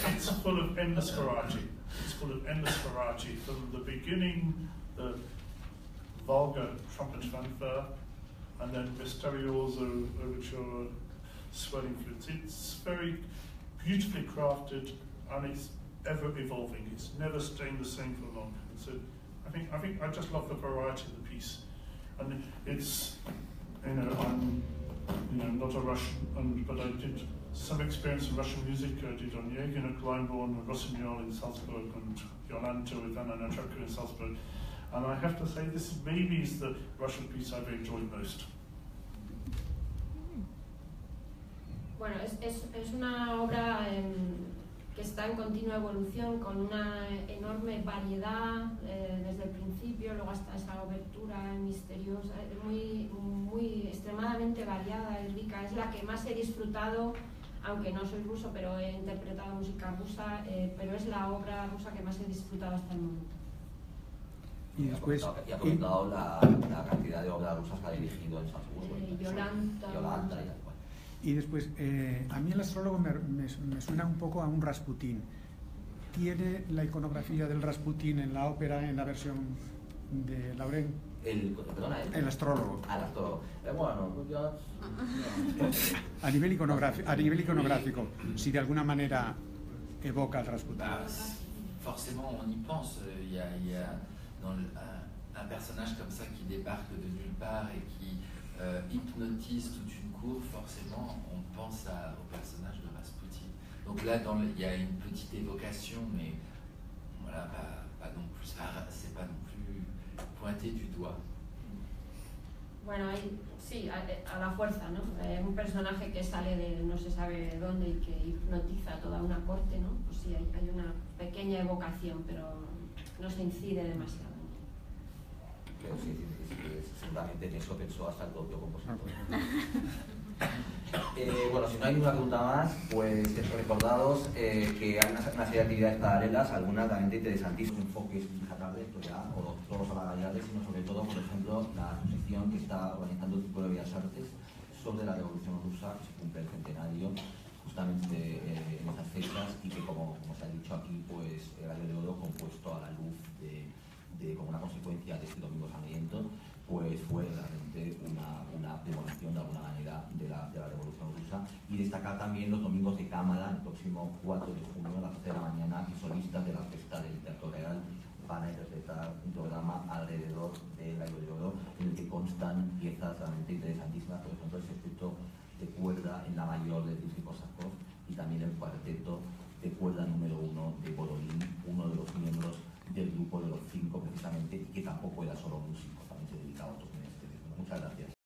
It's full of endless variety. It's full of endless variety. From the beginning, the vulgar trumpet fanfare, and then Misterioso, overture, swelling flutes. It's very beautifully crafted, and it's ever evolving. It's never staying the same for long. So I think I just love the variety of the piece, and it's I'm not a Russian, but I did some experience in Russian music. I did Onegin at Kleinborn, Rossignol in Salzburg, and Yolanta with Anna Netrebko in Salzburg. And I have to say, this maybe is the Russian piece I've enjoyed most. Bueno, es una obra que está en continua evolución, con una enorme variedad desde el principio, luego hasta esa obertura misteriosa, muy extremadamente variada y rica. Es la que más he disfrutado, aunque no soy ruso, pero he interpretado música rusa, pero es la obra rusa que más he disfrutado hasta el momento. Y después ha comentado la cantidad de obras rusas que ha dirigido en Salzburgo. Yolanta y tal cual. Y después, a mí el astrólogo me suena un poco a un Rasputín. ¿Tiene la iconografía del Rasputín en la ópera, en la versión de Lauren? El astrólogo. El astrólogo. Bueno, yo... A nivel iconográfico, si de alguna manera evoca al Rasputín. Forcément, on y pense. Il y a un personnage comme ça qui débarque de nulle part et qui hypnotise toute une cour, forcément, on pense au personnage de Rasputin. Donc là, il y a une petite évocation, mais voilà, pas non plus, c'est pas non plus pointé du doigt. Bueno, sí, a la fuerza, ¿no? Un personaje que sale de no se sabe de dónde y que hipnotiza toda una corte, ¿no? Pues sí, hay una pequeña evocación, pero no se incide demasiado. Pero sí, seguramente en eso pensó hasta el propio compositor. Bueno, si no hay ninguna pregunta más, pues recordaros que hay una serie de actividades paralelas, algunas realmente interesantísimas, enfoques fijables, esto ya, o todos salariales, sino sobre todo, por ejemplo, la exposición que está organizando el Círculo de Bellas Artes sobre la Revolución Rusa, que se cumple el centenario justamente en estas fechas y que, como se ha dicho aquí, pues el Gallo de Oro, compuesto a la luz como una consecuencia de este Domingo Sangriento, pues fue realmente una premonición de alguna manera de la Revolución Rusa. Y destacar también los domingos de cámara, el próximo 4 de junio a las 12 de la mañana, que solistas de la Orquesta del Teatro Real van a interpretar un programa alrededor del Gallo de Oro, en el que constan piezas realmente interesantísimas, por ejemplo el sexteto de cuerda en la mayor de Rimski-Kórsakov y también el cuarteto de cuerda número 1 de Borodín, uno de los miembros del grupo de los 5 precisamente, y que tampoco era solo músico, también se dedicaba a otros